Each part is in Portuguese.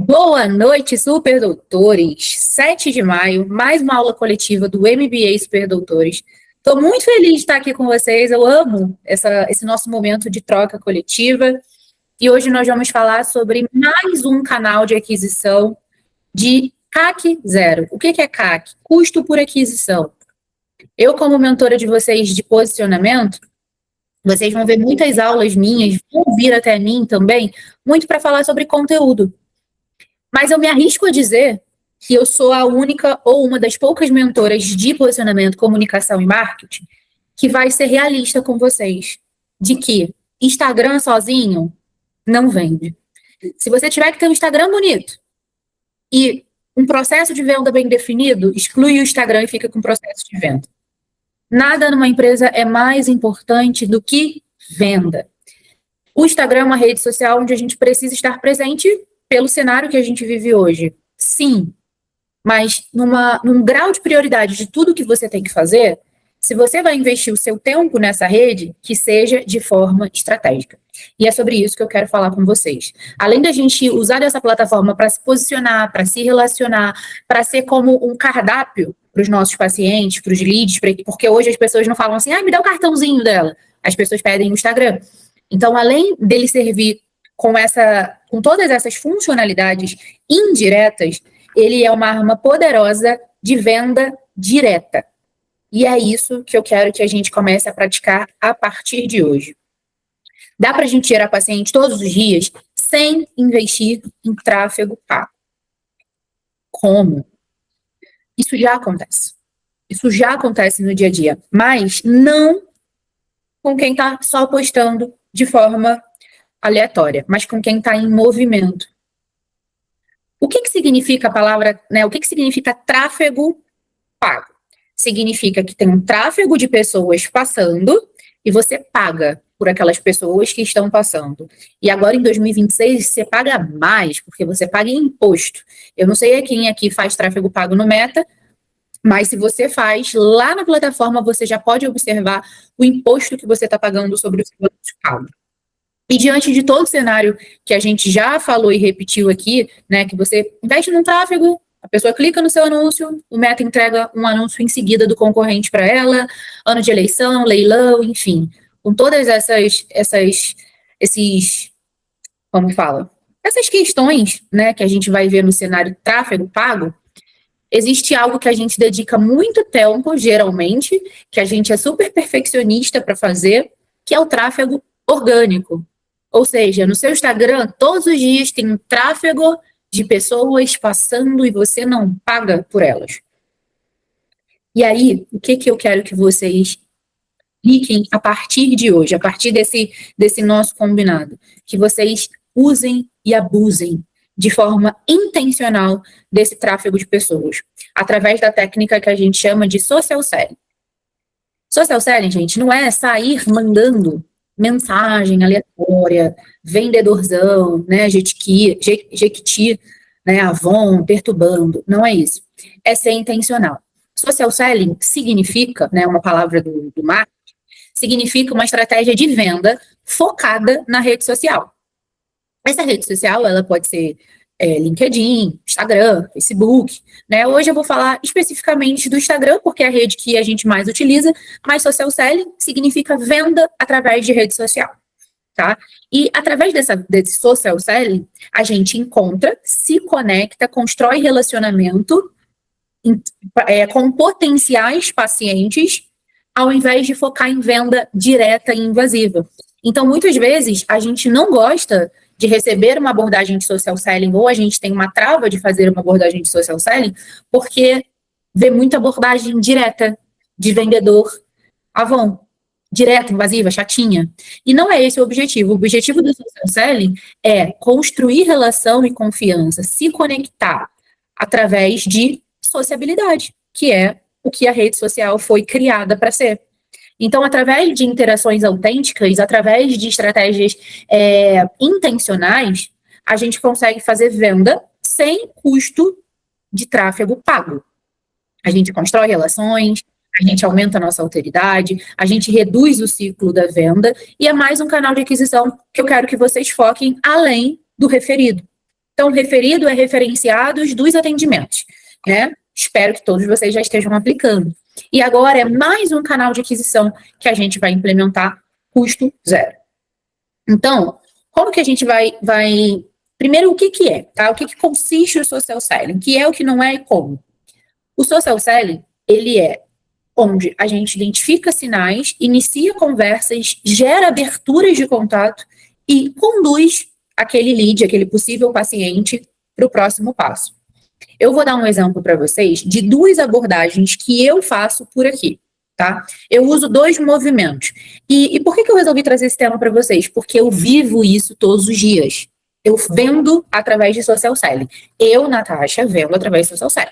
Boa noite, superdoutores. 7 de maio, mais uma aula coletiva do MBA Superdoutores. Estou muito feliz de estar aqui com vocês. Eu amo esse nosso momento de troca coletiva. E hoje nós vamos falar sobre mais um canal de aquisição de CAC zero. O que é CAC? Custo por aquisição. Eu, como mentora de vocês de posicionamento, vocês vão ver muitas aulas minhas, vão vir até mim também, muito para falar sobre conteúdo. Mas eu me arrisco a dizer que eu sou a única ou uma das poucas mentoras de posicionamento, comunicação e marketing que vai ser realista com vocês, de que Instagram sozinho não vende. Se você tiver que ter um Instagram bonito e um processo de venda bem definido, exclui o Instagram e fica com o processo de venda. Nada numa empresa é mais importante do que venda. O Instagram é uma rede social onde a gente precisa estar presente pelo cenário que a gente vive hoje. Sim, mas num grau de prioridade de tudo que você tem que fazer, se você vai investir o seu tempo nessa rede, que seja de forma estratégica. E é sobre isso que eu quero falar com vocês. Além da gente usar dessa plataforma para se posicionar, para se relacionar, para ser como um cardápio para os nossos pacientes, para os leads, porque hoje as pessoas não falam assim, me dá o cartãozinho dela. As pessoas pedem no Instagram. Então, além dele servir com todas essas funcionalidades indiretas, ele é uma arma poderosa de venda direta. E é isso que eu quero que a gente comece a praticar a partir de hoje. Dá para a gente gerar paciente todos os dias sem investir em tráfego pago. Como? Isso já acontece. Isso já acontece no dia a dia, mas não com quem está só postando de forma aleatória, mas com quem está em movimento. O que significa a palavra, o que significa tráfego pago? Significa que tem um tráfego de pessoas passando e você paga por aquelas pessoas que estão passando. E agora, em 2026, você paga mais, porque você paga em imposto. Eu não sei quem aqui faz tráfego pago no Meta, mas se você faz, lá na plataforma você já pode observar o imposto que você está pagando sobre o seu anúncio pago. E diante de todo o cenário que a gente já falou e repetiu aqui, que você investe num tráfego, a pessoa clica no seu anúncio, o Meta entrega um anúncio em seguida do concorrente para ela, ano de eleição, leilão, enfim. Com todas essas questões, que a gente vai ver no cenário tráfego pago, existe algo que a gente dedica muito tempo, geralmente, que a gente é super perfeccionista para fazer, que é o tráfego orgânico. Ou seja, no seu Instagram, todos os dias tem um tráfego de pessoas passando e você não paga por elas. E aí, o que eu quero que vocês cliquem a partir de hoje, a partir desse nosso combinado? Que vocês usem e abusem de forma intencional desse tráfego de pessoas, através da técnica que a gente chama de social selling. Social selling, gente, não é sair mandando mensagem aleatória, vendedorzão, Jequiti, Avon, perturbando. Não é isso. É ser intencional. Social selling significa, uma palavra do marketing, significa uma estratégia de venda focada na rede social. Essa rede social, ela pode ser LinkedIn, Instagram, Facebook, Hoje eu vou falar especificamente do Instagram, porque é a rede que a gente mais utiliza, mas social selling significa venda através de rede social, tá? E através desse social selling, a gente encontra, se conecta, constrói relacionamento com potenciais pacientes, ao invés de focar em venda direta e invasiva. Então, muitas vezes, a gente não gosta de receber uma abordagem de social selling, ou a gente tem uma trava de fazer uma abordagem de social selling, porque vê muita abordagem direta de vendedor Avon, direta, invasiva, chatinha. E não é esse o objetivo. O objetivo do social selling é construir relação e confiança, se conectar através de sociabilidade, que é o que a rede social foi criada para ser. Então, através de interações autênticas, através de estratégias intencionais, a gente consegue fazer venda sem custo de tráfego pago. A gente constrói relações, a gente aumenta a nossa autoridade, a gente reduz o ciclo da venda e é mais um canal de aquisição que eu quero que vocês foquem além do referido. Então, referido é referenciados dos atendimentos, né? Espero que todos vocês já estejam aplicando. E agora é mais um canal de aquisição que a gente vai implementar, custo zero. Então, como que a gente vai... Primeiro, o que é, tá? O que consiste o social selling? O que é, o que não é e como? O social selling, ele é onde a gente identifica sinais, inicia conversas, gera aberturas de contato e conduz aquele lead, aquele possível paciente, para o próximo passo. Eu vou dar um exemplo para vocês de 2 abordagens que eu faço por aqui, tá? Eu uso 2 movimentos. E por que eu resolvi trazer esse tema para vocês? Porque eu vivo isso todos os dias. Eu vendo através de social selling. Eu, Natasha, vendo através de social selling.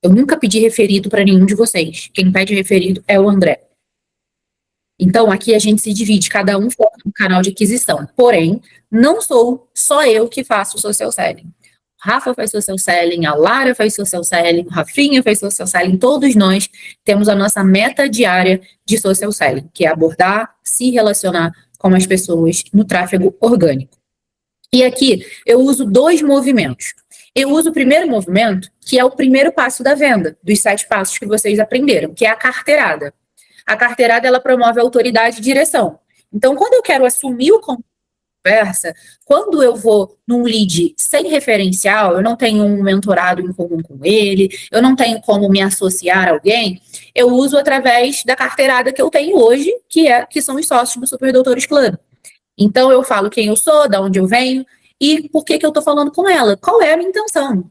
Eu nunca pedi referido para nenhum de vocês. Quem pede referido é o André. Então, aqui a gente se divide, cada um foca no canal de aquisição. Porém, não sou só eu que faço social selling. O Rafa faz social selling, a Lara faz social selling, o Rafinha faz social selling. Todos nós temos a nossa meta diária de social selling, que é abordar, se relacionar com as pessoas no tráfego orgânico. E aqui eu uso 2 movimentos. Eu uso o primeiro movimento, que é o primeiro passo da venda, dos 7 passos que vocês aprenderam, que é a carteirada. A carteirada, ela promove autoridade e direção. Então, quando eu quero assumir o conversa, quando eu vou num lead sem referencial, eu não tenho um mentorado em comum com ele, eu não tenho como me associar a alguém, eu uso através da carteirada que eu tenho hoje, que são os sócios do Super Doutores Club. Então, eu falo quem eu sou, de onde eu venho, e por que eu estou falando com ela. Qual é a minha intenção?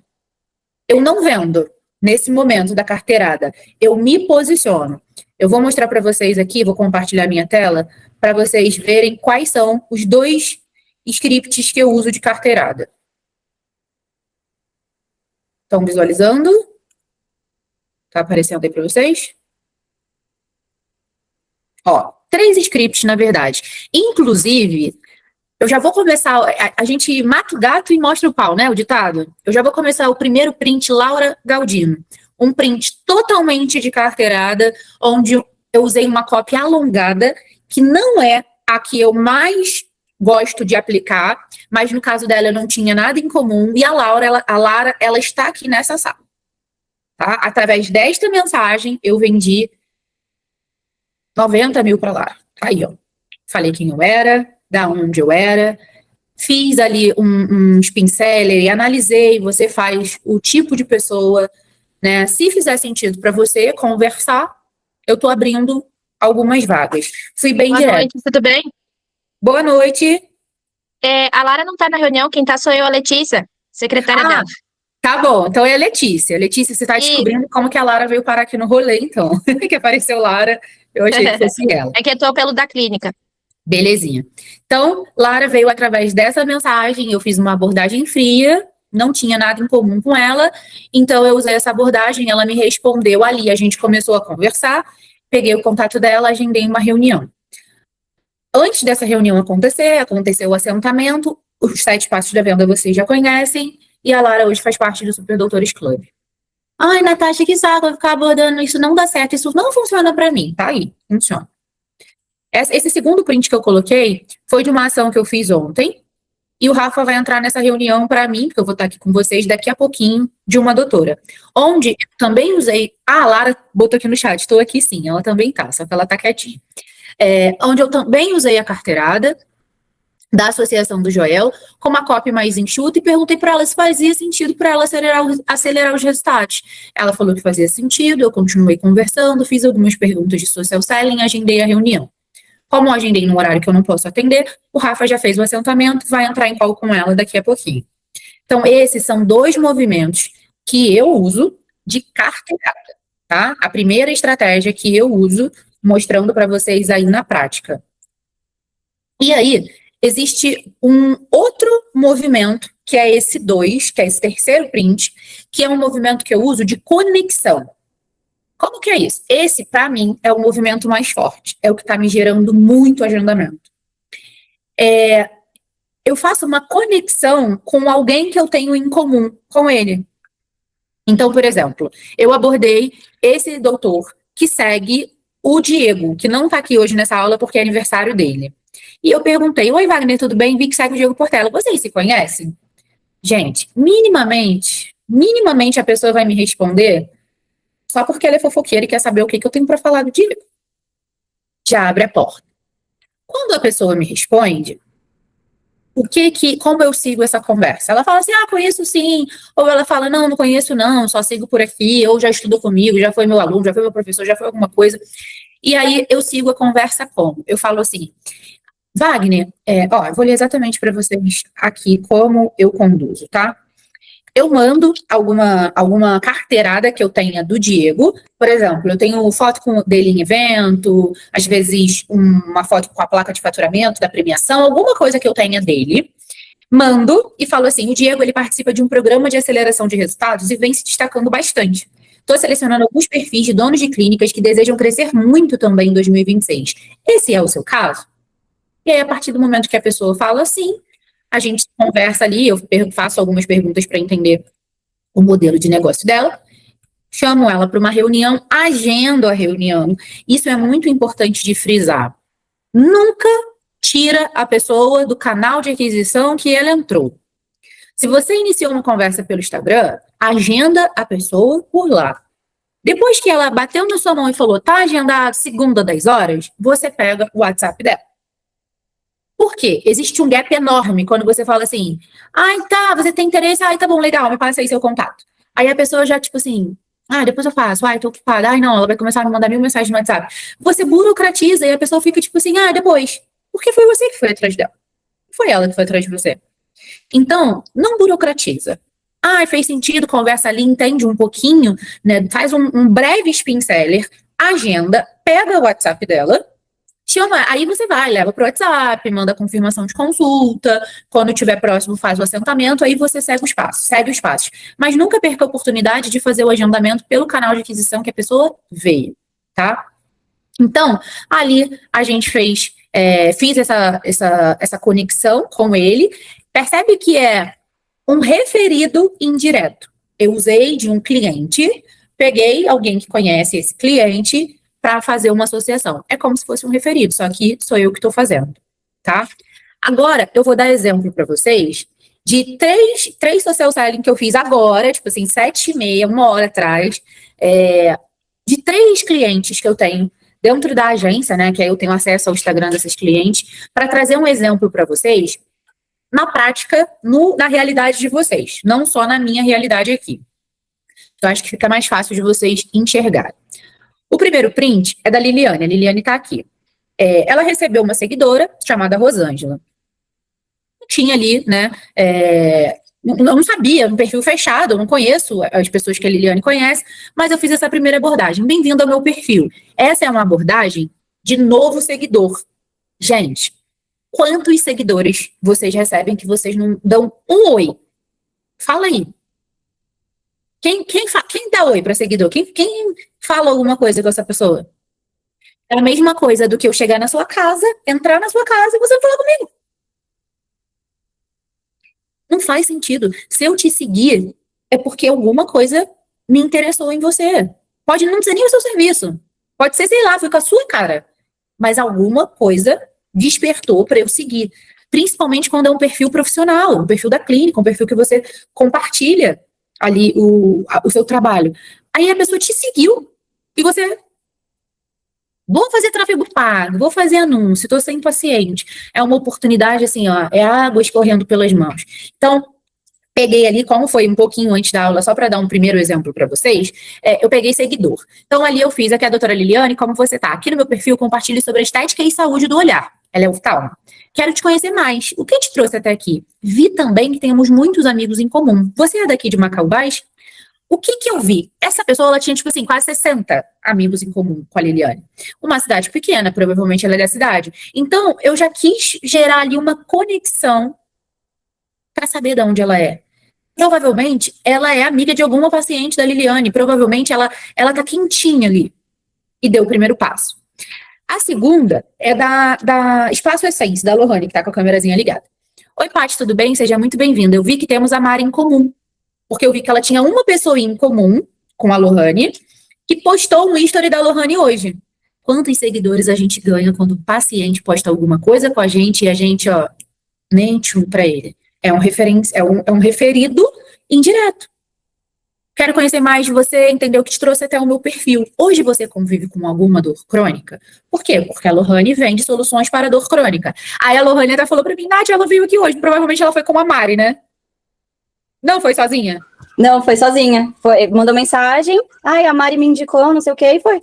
Eu não vendo nesse momento da carteirada. Eu me posiciono. Eu vou mostrar para vocês aqui, vou compartilhar minha tela, para vocês verem quais são os 2 scripts que eu uso de carteirada. Estão visualizando? Está aparecendo aí para vocês? Ó, 3 scripts, na verdade. Inclusive, eu já vou começar, a gente mata o gato e mostra o pau, né, o ditado? Eu já vou começar o primeiro print, Laura Galdino. Um print totalmente de carteirada, onde eu usei uma cópia alongada, que não é a que eu mais gosto de aplicar, mas no caso dela eu não tinha nada em comum, e a Lara, ela está aqui nessa sala. Tá? Através desta mensagem, eu vendi 90 mil para Lara. Aí, ó. Falei quem eu era, da onde eu era, fiz ali um spin seller e analisei, você faz o tipo de pessoa, né? Se fizer sentido para você conversar, eu estou abrindo algumas vagas. Fui bem direto. Boa noite, tudo bem? Boa noite. A Lara não está na reunião, quem está sou eu, a Letícia, secretária dela. Tá bom, então é a Letícia. Letícia, você está descobrindo como que a Lara veio parar aqui no rolê, então. Que apareceu Lara, eu achei que fosse ela. É que eu estou pelo da clínica. Belezinha. Então, Lara veio através dessa mensagem, eu fiz uma abordagem fria, não tinha nada em comum com ela, então eu usei essa abordagem, ela me respondeu ali, a gente começou a conversar, peguei o contato dela, agendei uma reunião. Antes dessa reunião acontecer, aconteceu o assentamento, os 7 passos da venda vocês já conhecem, e a Lara hoje faz parte do Super Doutores Club. Ai, Natasha, que saco, eu ficar abordando isso, não dá certo, isso não funciona pra mim, tá aí, funciona. Esse segundo print que eu coloquei foi de uma ação que eu fiz ontem, e o Rafa vai entrar nessa reunião para mim, porque eu vou estar aqui com vocês daqui a pouquinho, de uma doutora. Onde eu também usei... Ah, a Lara botou aqui no chat, estou aqui sim, ela também tá, só que ela tá quietinha. Onde eu também usei a carteirada da Associação do Joel, com uma copy mais enxuta, e perguntei para ela se fazia sentido para ela acelerar os resultados. Ela falou que fazia sentido, eu continuei conversando, fiz algumas perguntas de social selling, agendei a reunião. Como eu agendei no horário que eu não posso atender, o Rafa já fez o assentamento, vai entrar em call com ela daqui a pouquinho. Então, esses são 2 movimentos que eu uso de carteirada, tá? A primeira estratégia que eu uso, mostrando para vocês aí na prática. E aí, existe um outro movimento, que é esse 2, que é esse terceiro print, que é um movimento que eu uso de conexão. Como que é isso? Esse, para mim, é o movimento mais forte. É o que está me gerando muito agendamento. Eu faço uma conexão com alguém que eu tenho em comum com ele. Então, por exemplo, eu abordei esse doutor que segue o Diego, que não está aqui hoje nessa aula porque é aniversário dele. E eu perguntei, oi Wagner, tudo bem? Vi que segue o Diego Portela. Vocês se conhecem? Gente, minimamente a pessoa vai me responder só porque ela é fofoqueira e quer saber o que eu tenho para falar do Diego. Já abre a porta. Quando a pessoa me responde, como eu sigo essa conversa? Ela fala assim, conheço sim. Ou ela fala, não conheço não, só sigo por aqui, ou já estudou comigo, já foi meu aluno, já foi meu professor, já foi alguma coisa. E aí eu sigo a conversa como? Eu falo assim, Wagner, eu vou ler exatamente para vocês aqui como eu conduzo, tá? Eu mando alguma carteirada que eu tenha do Diego. Por exemplo, eu tenho foto dele em evento, às vezes uma foto com a placa de faturamento da premiação, alguma coisa que eu tenha dele. Mando e falo assim, o Diego ele participa de um programa de aceleração de resultados e vem se destacando bastante. Estou selecionando alguns perfis de donos de clínicas que desejam crescer muito também em 2026. Esse é o seu caso? E aí, a partir do momento que a pessoa fala sim, a gente conversa ali, eu faço algumas perguntas para entender o modelo de negócio dela, chamo ela para uma reunião, agendo a reunião. Isso é muito importante de frisar. Nunca tira a pessoa do canal de aquisição que ela entrou. Se você iniciou uma conversa pelo Instagram, agenda a pessoa por lá. Depois que ela bateu na sua mão e falou, tá agendado segunda 10 horas, você pega o WhatsApp dela. Por quê? Existe um gap enorme quando você fala assim, tá, você tem interesse, tá bom, legal, me passa aí seu contato. Aí a pessoa já, tipo assim, depois eu faço, tô ocupada, não, ela vai começar a me mandar 1000 mensagens no WhatsApp. Você burocratiza e a pessoa fica tipo assim, depois. Porque foi você que foi atrás dela. Foi ela que foi atrás de você. Então, não burocratiza. Fez sentido, conversa ali, entende um pouquinho, né? Faz um breve spin seller, agenda, pega o WhatsApp dela, chama, aí você vai, leva para o WhatsApp, manda a confirmação de consulta, quando estiver próximo faz o assentamento, aí você segue os passos. Mas nunca perca a oportunidade de fazer o agendamento pelo canal de aquisição que a pessoa veio, tá? Então, ali a gente fiz essa conexão com ele, percebe que é um referido indireto. Eu usei de um cliente, peguei alguém que conhece esse cliente para fazer uma associação. É como se fosse um referido, só que sou eu que estou fazendo, tá? Agora, eu vou dar exemplo para vocês de três social selling que eu fiz agora, tipo assim, 7h30, 1 hora atrás, de 3 clientes que eu tenho dentro da agência, né, que aí eu tenho acesso ao Instagram desses clientes, para trazer um exemplo para vocês, na prática, na realidade de vocês, não só na minha realidade aqui. Eu acho que fica mais fácil de vocês enxergarem. O primeiro print é da Liliane. A Liliane está aqui. Ela recebeu uma seguidora chamada Rosângela. Tinha ali, né? Não sabia, um perfil fechado, eu não conheço as pessoas que a Liliane conhece, mas eu fiz essa primeira abordagem. Bem-vindo ao meu perfil. Essa é uma abordagem de novo seguidor. Gente, quantos seguidores vocês recebem que vocês não dão um oi? Fala aí. Quem dá oi para seguidor? Quem fala alguma coisa com essa pessoa? É a mesma coisa do que eu chegar na sua casa, entrar na sua casa e você falar comigo. Não faz sentido. Se eu te seguir, é porque alguma coisa me interessou em você. Pode não ser nem o seu serviço. Pode ser, sei lá, foi com a sua cara. Mas alguma coisa despertou para eu seguir. Principalmente quando é um perfil profissional, um perfil da clínica, um perfil que você compartilha ali o seu trabalho. Aí a pessoa te seguiu e você... Vou fazer tráfego pago, vou fazer anúncio, estou sem paciente. É uma oportunidade, assim, é água escorrendo pelas mãos. Então, peguei ali, como foi um pouquinho antes da aula, só para dar um primeiro exemplo para vocês, eu peguei seguidor. Então, ali eu fiz, aqui a doutora Liliane, como você tá? Aqui no meu perfil, compartilho sobre a estética e saúde do olhar. Ela é oftalmo. Quero te conhecer mais. O que te trouxe até aqui? Vi também que temos muitos amigos em comum. Você é daqui de Macaubás? O que eu vi? Essa pessoa, ela tinha, tipo assim, quase 60 amigos em comum com a Liliane. Uma cidade pequena, provavelmente ela é da cidade. Então, eu já quis gerar ali uma conexão para saber de onde ela é. Provavelmente, ela é amiga de alguma paciente da Liliane. Provavelmente, ela tá quentinha ali. E deu o primeiro passo. A segunda é da Espaço Essence, da Lohane, que tá com a câmerazinha ligada. Oi, Paty, tudo bem? Seja muito bem-vinda. Eu vi que temos a Mari em comum. Porque eu vi que ela tinha uma pessoa em comum com a Lohane, que postou um history da Lohane hoje. Quantos seguidores a gente ganha quando o paciente posta alguma coisa com a gente e a gente, nem tchum pra ele. É um referido indireto. Quero conhecer mais de você, entender o que te trouxe até o meu perfil. Hoje você convive com alguma dor crônica? Por quê? Porque a Lohane vende soluções para dor crônica. Aí a Lohane até falou pra mim, Nath, ela veio aqui hoje. Provavelmente ela foi com a Mari, né? Não foi sozinha? Não, foi sozinha. Mandou mensagem, ai, a Mari me indicou, não sei o que, e foi.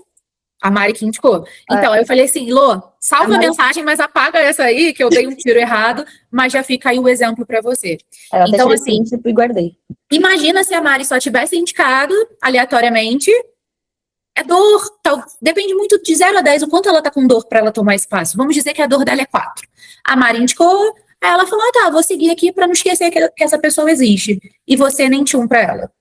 A Mari que indicou. Então, eu falei assim, Lô, salva a mensagem, mas apaga essa aí, que eu dei um tiro errado, mas já fica aí o exemplo para você. Eu então, até assim, e guardei. Imagina se a Mari só tivesse indicado aleatoriamente. É dor, depende muito de 0 a 10 o quanto ela tá com dor para ela tomar esse passo. Vamos dizer que a dor dela é 4. A Mari indicou, aí ela falou, tá, vou seguir aqui para não esquecer que essa pessoa existe. E você nem tinha um para ela.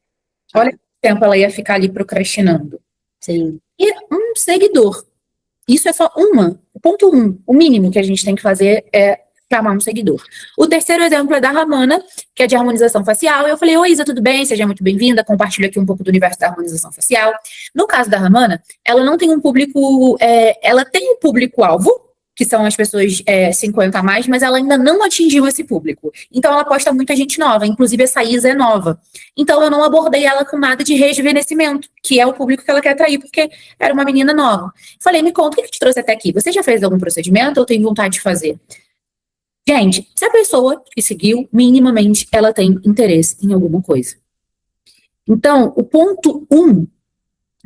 Olha quanto tempo ela ia ficar ali procrastinando. Sim. E um seguidor. Isso é só o ponto 1. O mínimo que a gente tem que fazer é chamar um seguidor. O terceiro exemplo é da Ramana, que é de harmonização facial. Eu falei, oi Isa, tudo bem? Seja muito bem-vinda. Compartilho aqui um pouco do universo da harmonização facial. No caso da Ramana, ela não tem um público... ela tem um público-alvo, que são as pessoas 50 a mais, mas ela ainda não atingiu esse público. Então, ela posta muita gente nova. Inclusive, essa Isa é nova. Então, eu não abordei ela com nada de rejuvenescimento, que é o público que ela quer atrair, porque era uma menina nova. Falei, me conta, o que te trouxe até aqui? Você já fez algum procedimento ou tem vontade de fazer? Gente, se a pessoa que seguiu, minimamente, ela tem interesse em alguma coisa. Então, o ponto 1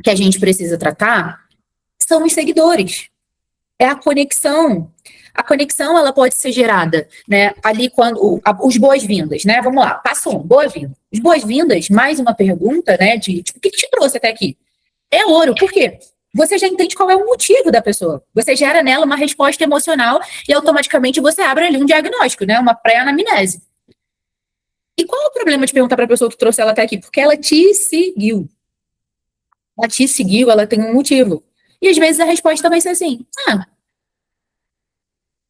que a gente precisa tratar são os seguidores. É a conexão. A conexão, ela pode ser gerada, né, ali quando os boas-vindas, né? Vamos lá, passo 1, boa-vinda. Os boas-vindas, mais uma pergunta, né, de tipo, o que te trouxe até aqui? É ouro, por quê? Você já entende qual é o motivo da pessoa. Você gera nela uma resposta emocional e automaticamente você abre ali um diagnóstico, né, uma pré-anamnese. E qual é o problema de perguntar para a pessoa que trouxe ela até aqui? Porque ela te seguiu. Ela te seguiu, ela tem um motivo. E às vezes a resposta vai ser assim,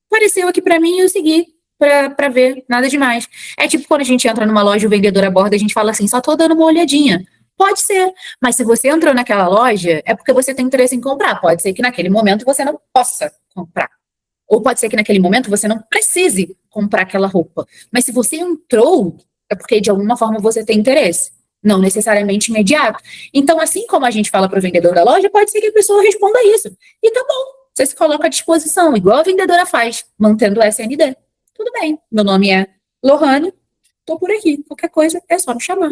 apareceu aqui pra mim e eu segui pra ver, nada demais. É tipo quando a gente entra numa loja e o vendedor aborda, a gente fala assim, só tô dando uma olhadinha. Pode ser, mas se você entrou naquela loja, é porque você tem interesse em comprar. Pode ser que naquele momento você não possa comprar. Ou pode ser que naquele momento você não precise comprar aquela roupa. Mas se você entrou, é porque de alguma forma você tem interesse. Não necessariamente imediato. Então, assim como a gente fala para o vendedor da loja, pode ser que a pessoa responda isso. E tá bom. Você se coloca à disposição, igual a vendedora faz, mantendo o SND. Tudo bem, meu nome é Lohane, tô por aqui. Qualquer coisa é só me chamar.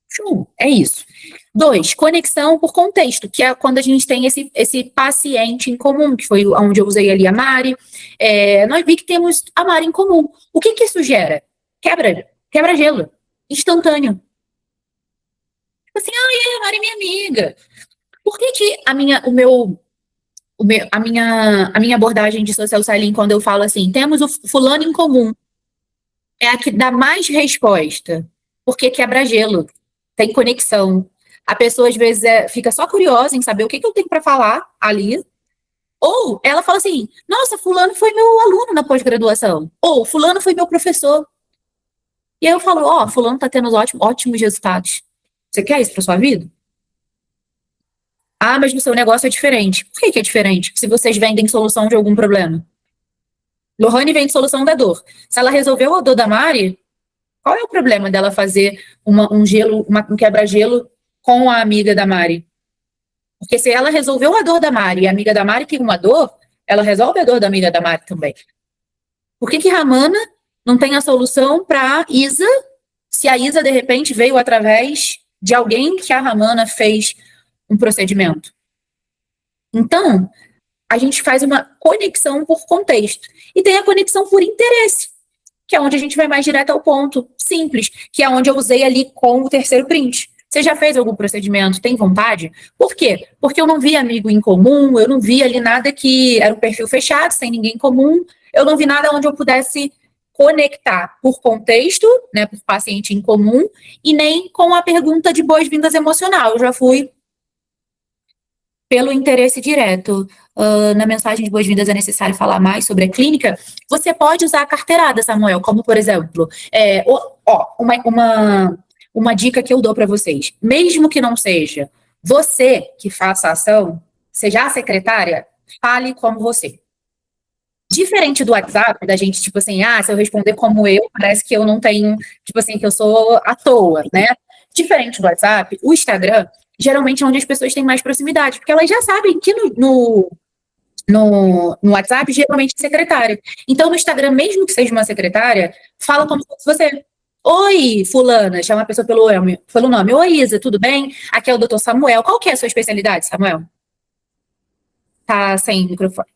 Show, é isso. 2, conexão por contexto, que é quando a gente tem esse paciente em comum, que foi onde eu usei ali a Mari. Nós vi que temos a Mari em comum. O que isso gera? Quebra-gelo, instantâneo. Assim, a Mari é minha amiga. Por que a minha abordagem de social selling, quando eu falo assim, temos o fulano em comum, é a que dá mais resposta, porque quebra gelo, tem conexão. A pessoa, às vezes, fica só curiosa em saber o que eu tenho para falar ali, ou ela fala assim, nossa, fulano foi meu aluno na pós-graduação, ou fulano foi meu professor. E aí eu falo, fulano tá tendo ótimos resultados. Você quer isso para sua vida? Ah, mas no seu negócio é diferente. Por que é diferente? Se vocês vendem solução de algum problema. Lohane vende solução da dor. Se ela resolveu a dor da Mari, qual é o problema dela fazer um quebra-gelo com a amiga da Mari? Porque se ela resolveu a dor da Mari e a amiga da Mari tem uma dor, ela resolve a dor da amiga da Mari também. Por que Ramana não tem a solução para Isa, se a Isa, de repente, veio através de alguém que a Ramana fez um procedimento? Então, a gente faz uma conexão por contexto. E tem a conexão por interesse, que é onde a gente vai mais direto ao ponto, simples, que é onde eu usei ali com o terceiro print. Você já fez algum procedimento? Tem vontade? Por quê? Porque eu não vi amigo em comum, eu não vi ali nada que era um perfil fechado, sem ninguém em comum, eu não vi nada onde eu pudesse conectar por contexto, né, por paciente em comum, e nem com a pergunta de boas-vindas emocional. Eu já fui pelo interesse direto. Na mensagem de boas-vindas é necessário falar mais sobre a clínica. Você pode usar a carteirada, Samuel, como, por exemplo, uma dica que eu dou para vocês. Mesmo que não seja você que faça a ação, seja a secretária, fale como você. Diferente do WhatsApp, da gente, tipo assim, se eu responder como eu, parece que eu não tenho, tipo assim, que eu sou à toa, né? Diferente do WhatsApp, o Instagram, geralmente é onde as pessoas têm mais proximidade, porque elas já sabem que no WhatsApp, geralmente é secretária. Então, no Instagram, mesmo que seja uma secretária, fala como se fosse você. Oi, fulana, chama a pessoa pelo nome. Oi, Isa, tudo bem? Aqui é o doutor Samuel. Qual que é a sua especialidade, Samuel? Tá sem microfone.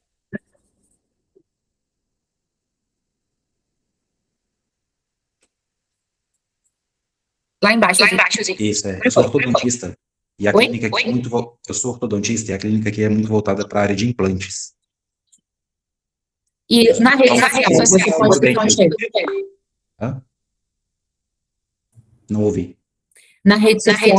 Lá embaixo. Isso, eu sou ortodontista. E a Oi? clínica aqui é muito eu sou ortodontista e a clínica aqui é muito voltada para a área de implantes. E na rede social, você pode ter conteúdo. Hã? Não ouvi. Na rede social,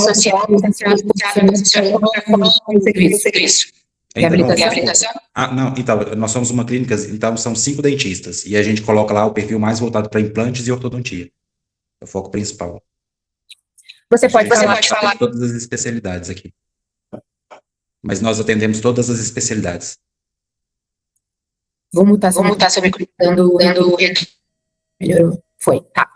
serviço. Reabilitação. Não, então, nós somos uma clínica, então são 5 dentistas, e a gente coloca lá o perfil mais voltado para implantes e ortodontia. É o foco principal. Você pode falar. Todas as especialidades aqui. Mas nós atendemos todas as especialidades. Vou mutar seu microfone. Melhorou. Foi, tá.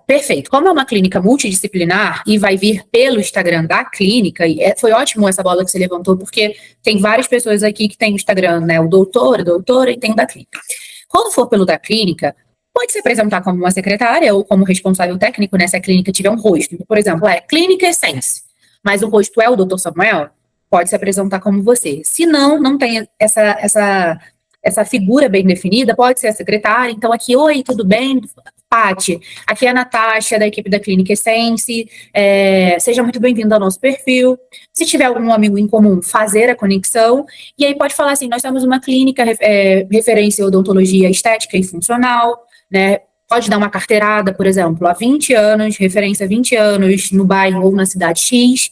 Perfeito. Como é uma clínica multidisciplinar e vai vir pelo Instagram da clínica, e foi ótimo essa bola que você levantou, porque tem várias pessoas aqui que têm o Instagram, né? O doutor, a doutora, e tem o da clínica. Quando for pelo da clínica, pode se apresentar como uma secretária ou como responsável técnico, né? Se a clínica tiver um rosto. Por exemplo, Clínica Essence, mas o rosto é o doutor Samuel, pode se apresentar como você. Se não tem essa figura bem definida, pode ser a secretária. Então, aqui, oi, tudo bem? Paty, aqui é a Natasha, da equipe da Clínica Essence. Seja muito bem-vindo ao nosso perfil. Se tiver algum amigo em comum, fazer a conexão. E aí pode falar assim, nós somos uma clínica referência em odontologia estética e funcional, né? Pode dar uma carteirada, por exemplo, há 20 anos, referência a 20 anos no bairro ou na cidade X.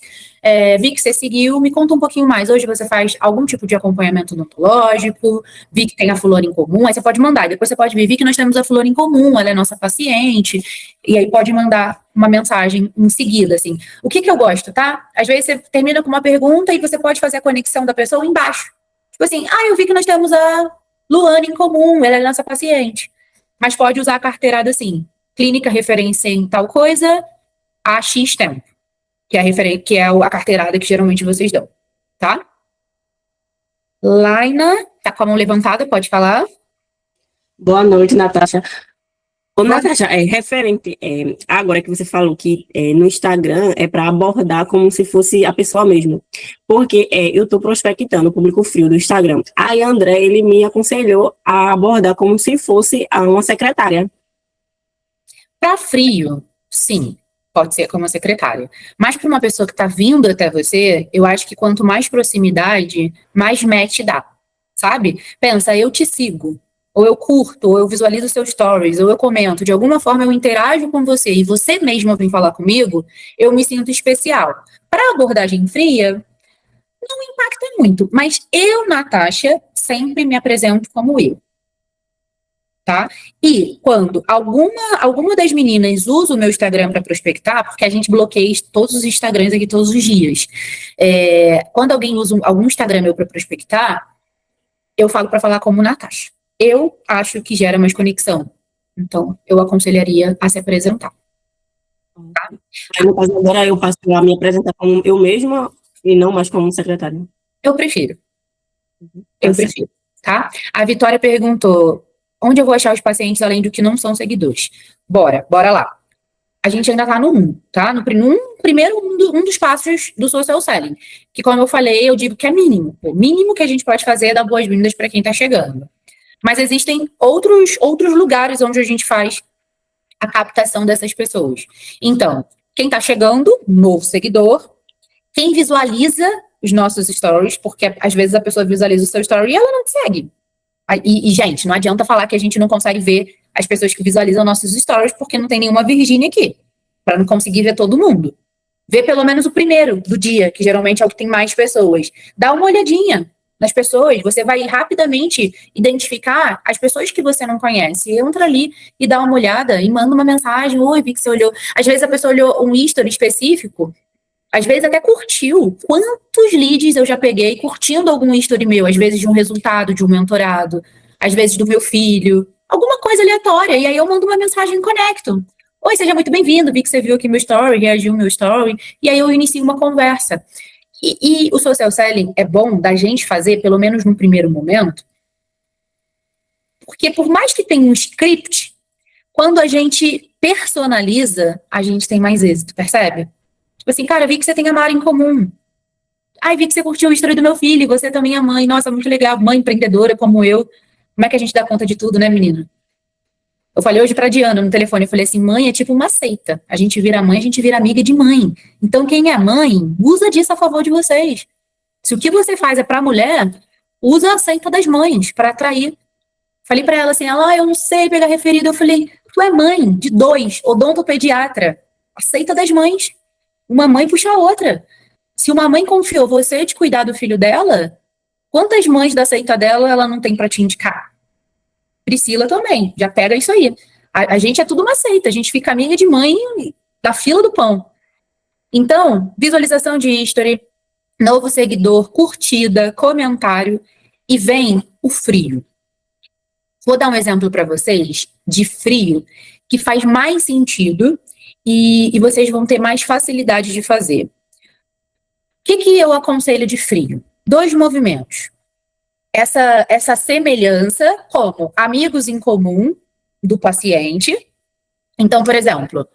Vi que você seguiu, me conta um pouquinho mais. Hoje você faz algum tipo de acompanhamento odontológico, vi que tem a Flor em comum, aí você pode mandar. Depois você pode vir que nós temos a Flor em comum, ela é nossa paciente, e aí pode mandar uma mensagem em seguida, assim. O que eu gosto, tá? Às vezes você termina com uma pergunta e você pode fazer a conexão da pessoa embaixo. Tipo assim, eu vi que nós temos a Luana em comum, ela é nossa paciente. Mas pode usar a carteirada assim, clínica referência em tal coisa, há X tempo. Que é a carteirada que geralmente vocês dão, tá? Laina, tá com a mão levantada, pode falar? Boa noite, Natasha. Ô, Natasha, referente, agora que você falou que no Instagram é para abordar como se fosse a pessoa mesmo, porque eu estou prospectando o público frio do Instagram. Aí, André, ele me aconselhou a abordar como se fosse uma secretária. Para frio, sim. Pode ser como secretária. Mas para uma pessoa que está vindo até você, eu acho que quanto mais proximidade, mais match dá, sabe? Pensa, eu te sigo, ou eu curto, ou eu visualizo seus stories, ou eu comento, de alguma forma eu interajo com você, e você mesma vem falar comigo, eu me sinto especial. Para abordagem fria, não impacta muito, mas eu, Natasha, sempre me apresento como eu. Tá? E quando alguma das meninas usa o meu Instagram para prospectar, porque a gente bloqueia todos os Instagrams aqui todos os dias. Quando alguém usa algum Instagram meu para prospectar, eu falo para falar como Natasha. Eu acho que gera mais conexão. Então, eu aconselharia a se apresentar. Tá? Aí, no caso, agora eu passo a me apresentar como eu mesma e não mais como secretária. Eu prefiro. Eu prefiro, tá? A Vitória perguntou: onde eu vou achar os pacientes além do que não são seguidores? Bora lá. A gente ainda tá no 1, tá? No primeiro, um dos passos do social selling, que como eu falei, eu digo que é mínimo. O mínimo que a gente pode fazer é dar boas-vindas para quem tá chegando. Mas existem outros lugares onde a gente faz a captação dessas pessoas. Então, quem tá chegando, novo seguidor, quem visualiza os nossos stories, porque às vezes a pessoa visualiza o seu story e ela não te segue. Gente, não adianta falar que a gente não consegue ver as pessoas que visualizam nossos stories, porque não tem nenhuma Virgínia aqui, para não conseguir ver todo mundo. Vê pelo menos o primeiro do dia, que geralmente é o que tem mais pessoas. Dá uma olhadinha nas pessoas, você vai rapidamente identificar as pessoas que você não conhece. Entra ali e dá uma olhada e manda uma mensagem: oi, vi que você olhou. Às vezes a pessoa olhou um history específico, às vezes até curtiu. Quantos leads eu já peguei curtindo algum history meu, às vezes de um resultado, de um mentorado. às vezes do meu filho, alguma coisa aleatória, e aí eu mando uma mensagem e conecto. Oi, seja muito bem-vindo, vi que você viu aqui meu story, reagiu ao meu story, e aí eu inicio uma conversa. E o social selling é bom da gente fazer, pelo menos no primeiro momento, porque por mais que tenha um script, quando a gente personaliza, a gente tem mais êxito, percebe? Tipo assim, cara, vi que você tem a Mara em comum. Ai, vi que você curtiu o story do meu filho, você também é mãe. Nossa, muito legal, mãe empreendedora como eu. Como é que a gente dá conta de tudo, né, menina? Eu falei hoje pra Diana no telefone, eu falei assim, mãe é tipo uma seita. A gente vira mãe, a gente vira amiga de mãe. Então, quem é mãe, usa disso a favor de vocês. Se o que você faz é pra mulher, usa a seita das mães pra atrair. Falei pra ela assim, eu não sei pegar referido. Eu falei, tu é mãe de 2, odontopediatra. A seita das mães. Uma mãe puxa a outra. Se uma mãe confiou você de cuidar do filho dela, quantas mães da seita dela ela não tem pra te indicar? Priscila também, já pega isso aí. A gente é tudo uma seita, a gente fica amiga de mãe da fila do pão. Então, visualização de history, novo seguidor, curtida, comentário, e vem o frio. Vou dar um exemplo para vocês de frio que faz mais sentido e vocês vão ter mais facilidade de fazer. O que eu aconselho de frio? 2 movimentos. Essa semelhança como amigos em comum do paciente. Então, por exemplo,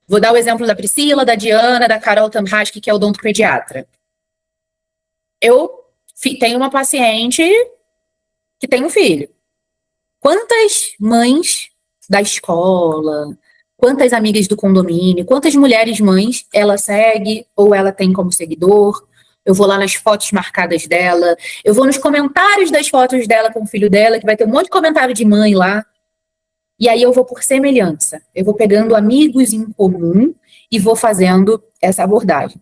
vou dar o exemplo da Priscila, da Diana, da Carol Tamraski, que é odontopediatra. Eu tenho uma paciente que tem um filho. Quantas mães da escola, quantas amigas do condomínio, quantas mulheres mães ela segue ou ela tem como seguidor? Eu vou lá nas fotos marcadas dela, eu vou nos comentários das fotos dela com o filho dela, que vai ter um monte de comentário de mãe lá. E aí eu vou por semelhança. Eu vou pegando amigos em comum e vou fazendo essa abordagem.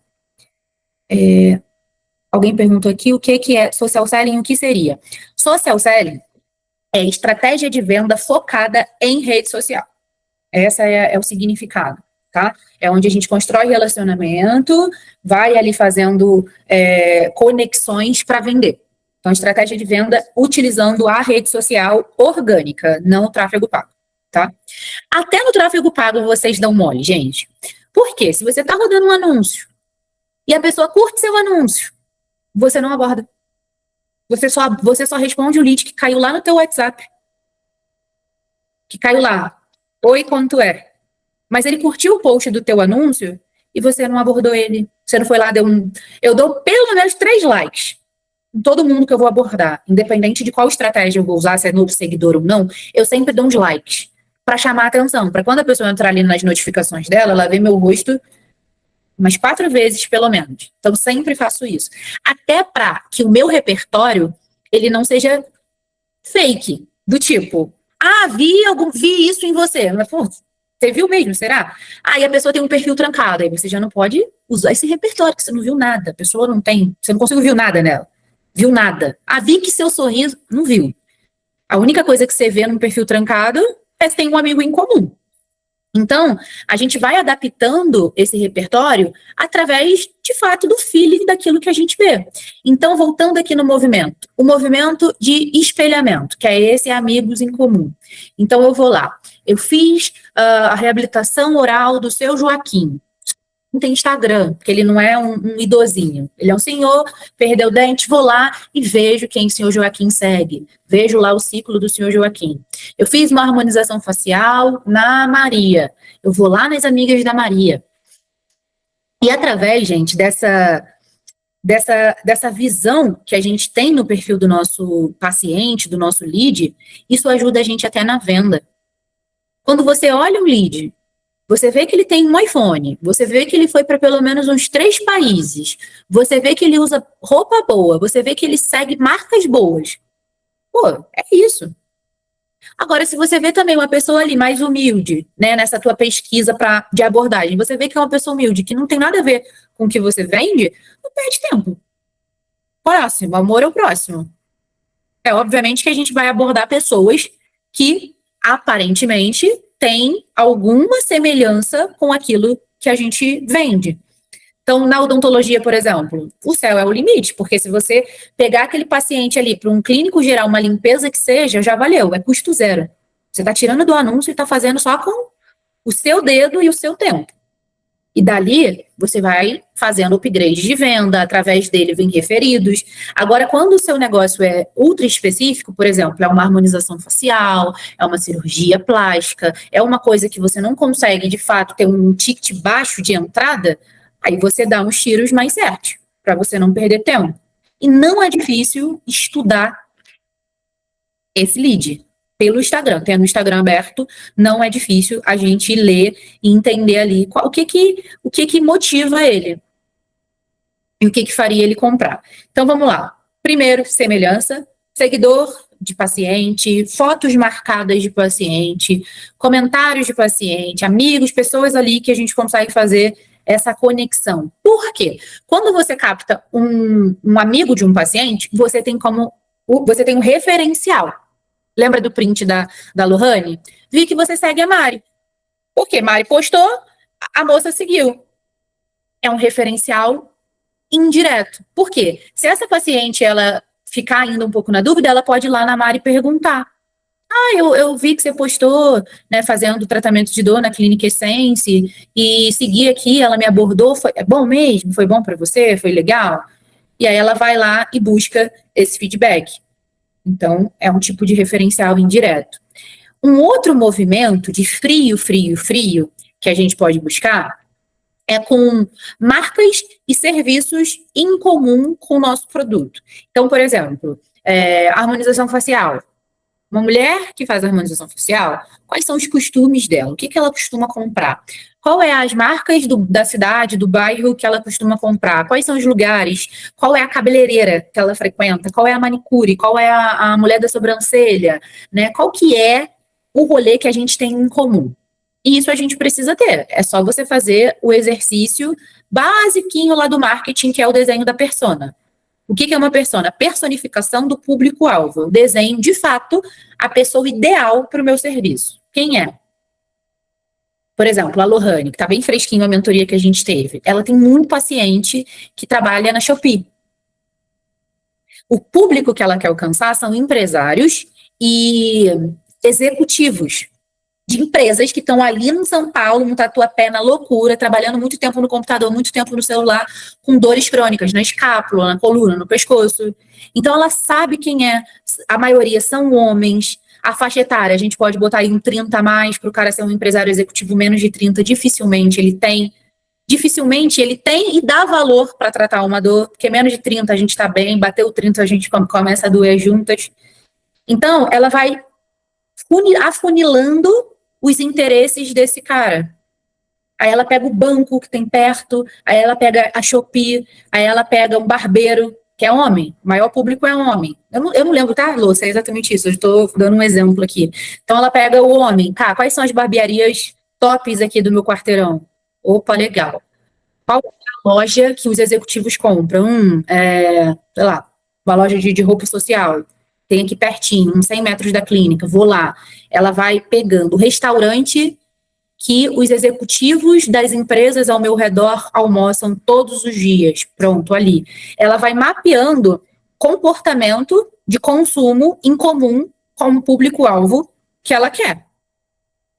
Alguém perguntou aqui o que é social selling, o que seria? Social selling é estratégia de venda focada em rede social. Essa é o significado, tá? É onde a gente constrói relacionamento, vai ali fazendo conexões para vender. Então, estratégia de venda utilizando a rede social orgânica, não o tráfego pago, tá? Até no tráfego pago vocês dão mole, gente. Por quê? Se você está rodando um anúncio e a pessoa curte seu anúncio, você não aborda. Você só responde o lead que caiu lá no teu WhatsApp. Que caiu lá. Oi, quanto é? Mas ele curtiu o post do teu anúncio e você não abordou ele. Você não foi lá, eu dou pelo menos 3 likes em todo mundo que eu vou abordar. Independente de qual estratégia eu vou usar, se é novo seguidor ou não, eu sempre dou uns likes para chamar a atenção. Para quando a pessoa entrar ali nas notificações dela, ela vê meu rosto umas 4 vezes, pelo menos. Então, sempre faço isso. Até para que o meu repertório, ele não seja fake. Do tipo, vi isso em você. Mas, pô, você viu mesmo, será? Aí a pessoa tem um perfil trancado. Aí você já não pode usar esse repertório, que você não viu nada. A pessoa não tem, você não conseguiu ver nada nela. Viu nada. Vi que seu sorriso, não viu. A única coisa que você vê num perfil trancado é se tem um amigo em comum. Então, a gente vai adaptando esse repertório através, de fato, do feeling daquilo que a gente vê. Então, voltando aqui no movimento. O movimento de espelhamento, que é esse amigos em comum. Então, eu vou lá. Eu fiz a reabilitação oral do seu Joaquim. Não tem Instagram, porque ele não é um idosinho. Ele é um senhor, perdeu o dente, vou lá e vejo quem o senhor Joaquim segue. Vejo lá o ciclo do senhor Joaquim. Eu fiz uma harmonização facial na Maria. Eu vou lá nas amigas da Maria. E através, gente, dessa visão que a gente tem no perfil do nosso paciente, do nosso lead, isso ajuda a gente até na venda. Quando você olha o lead, você vê que ele tem um iPhone, você vê que ele foi para pelo menos uns 3 países, você vê que ele usa roupa boa, você vê que ele segue marcas boas. Pô, é isso. Agora, se você vê também uma pessoa ali mais humilde, né, nessa tua pesquisa de abordagem, você vê que é uma pessoa humilde, que não tem nada a ver com o que você vende, não perde tempo. Próximo, amor é o próximo. Obviamente que a gente vai abordar pessoas que, aparentemente, tem alguma semelhança com aquilo que a gente vende. Então, na odontologia, por exemplo, o céu é o limite, porque se você pegar aquele paciente ali para um clínico gerar uma limpeza que seja, já valeu, é custo zero. Você está tirando do anúncio e está fazendo só com o seu dedo e o seu tempo. E dali, você vai fazendo upgrade de venda, através dele vem referidos. Agora, quando o seu negócio é ultra específico, por exemplo, é uma harmonização facial, é uma cirurgia plástica, é uma coisa que você não consegue, de fato, ter um ticket baixo de entrada, aí você dá uns tiros mais certos, para você não perder tempo. E não é difícil estudar esse lead pelo Instagram. Tendo o Instagram aberto, não é difícil a gente ler e entender ali o que motiva ele e o que faria ele comprar. Então, vamos lá. Primeiro, semelhança, seguidor de paciente, fotos marcadas de paciente, comentários de paciente, amigos, pessoas ali que a gente consegue fazer essa conexão. Por quê? Quando você capta um amigo de um paciente, você tem um referencial. Lembra do print da Lohane? Vi que você segue a Mari. Por quê? Mari postou, a moça seguiu. É um referencial indireto. Por quê? Se essa paciente ela ficar ainda um pouco na dúvida, ela pode ir lá na Mari e perguntar. Eu vi que você postou, né, fazendo tratamento de dor na Clínica Essence e segui aqui, ela me abordou, é bom mesmo? Foi bom para você? Foi legal? E aí ela vai lá e busca esse feedback. Então, é um tipo de referencial indireto. Um outro movimento de frio, que a gente pode buscar, é com marcas e serviços em comum com o nosso produto. Então, por exemplo, harmonização facial. Uma mulher que faz harmonização facial, quais são os costumes dela? O que ela costuma comprar? Qual é as marcas da cidade, do bairro que ela costuma comprar? Quais são os lugares? Qual é a cabeleireira que ela frequenta? Qual é a manicure? Qual é a mulher da sobrancelha? Né? Qual que é o rolê que a gente tem em comum? E isso a gente precisa ter. É só você fazer o exercício basiquinho lá do marketing, que é o desenho da persona. O que é uma persona? Personificação do público-alvo. Eu desenho, de fato, a pessoa ideal para o meu serviço. Quem é? Por exemplo, a Lohane, que está bem fresquinho a mentoria que a gente teve. Ela tem muito paciente que trabalha na Shopee. O público que ela quer alcançar são empresários e executivos de empresas que estão ali em São Paulo, no Tatuapé, na loucura, trabalhando muito tempo no computador, muito tempo no celular, com dores crônicas na escápula, na coluna, no pescoço. Então, ela sabe quem é. A maioria são homens. A faixa etária, a gente pode botar aí um 30 a mais para o cara ser um empresário executivo menos de 30, dificilmente ele tem e dá valor para tratar uma dor, porque menos de 30 a gente está bem, bateu 30 a gente começa a doer juntas. Então, ela vai afunilando os interesses desse cara. Aí ela pega o banco que tem perto, aí ela pega a Shopee, aí ela pega um barbeiro, que é homem, o maior público é homem. Eu não lembro, tá, Lô? É exatamente isso, eu estou dando um exemplo aqui. Então ela pega o homem, tá, quais são as barbearias tops aqui do meu quarteirão? Opa, legal. Qual é a loja que os executivos compram? Sei lá, uma loja de roupa social. Tem aqui pertinho, uns 100 metros da clínica, vou lá. Ela vai pegando o restaurante que os executivos das empresas ao meu redor almoçam todos os dias. Pronto, ali. Ela vai mapeando comportamento de consumo em comum com o público-alvo que ela quer.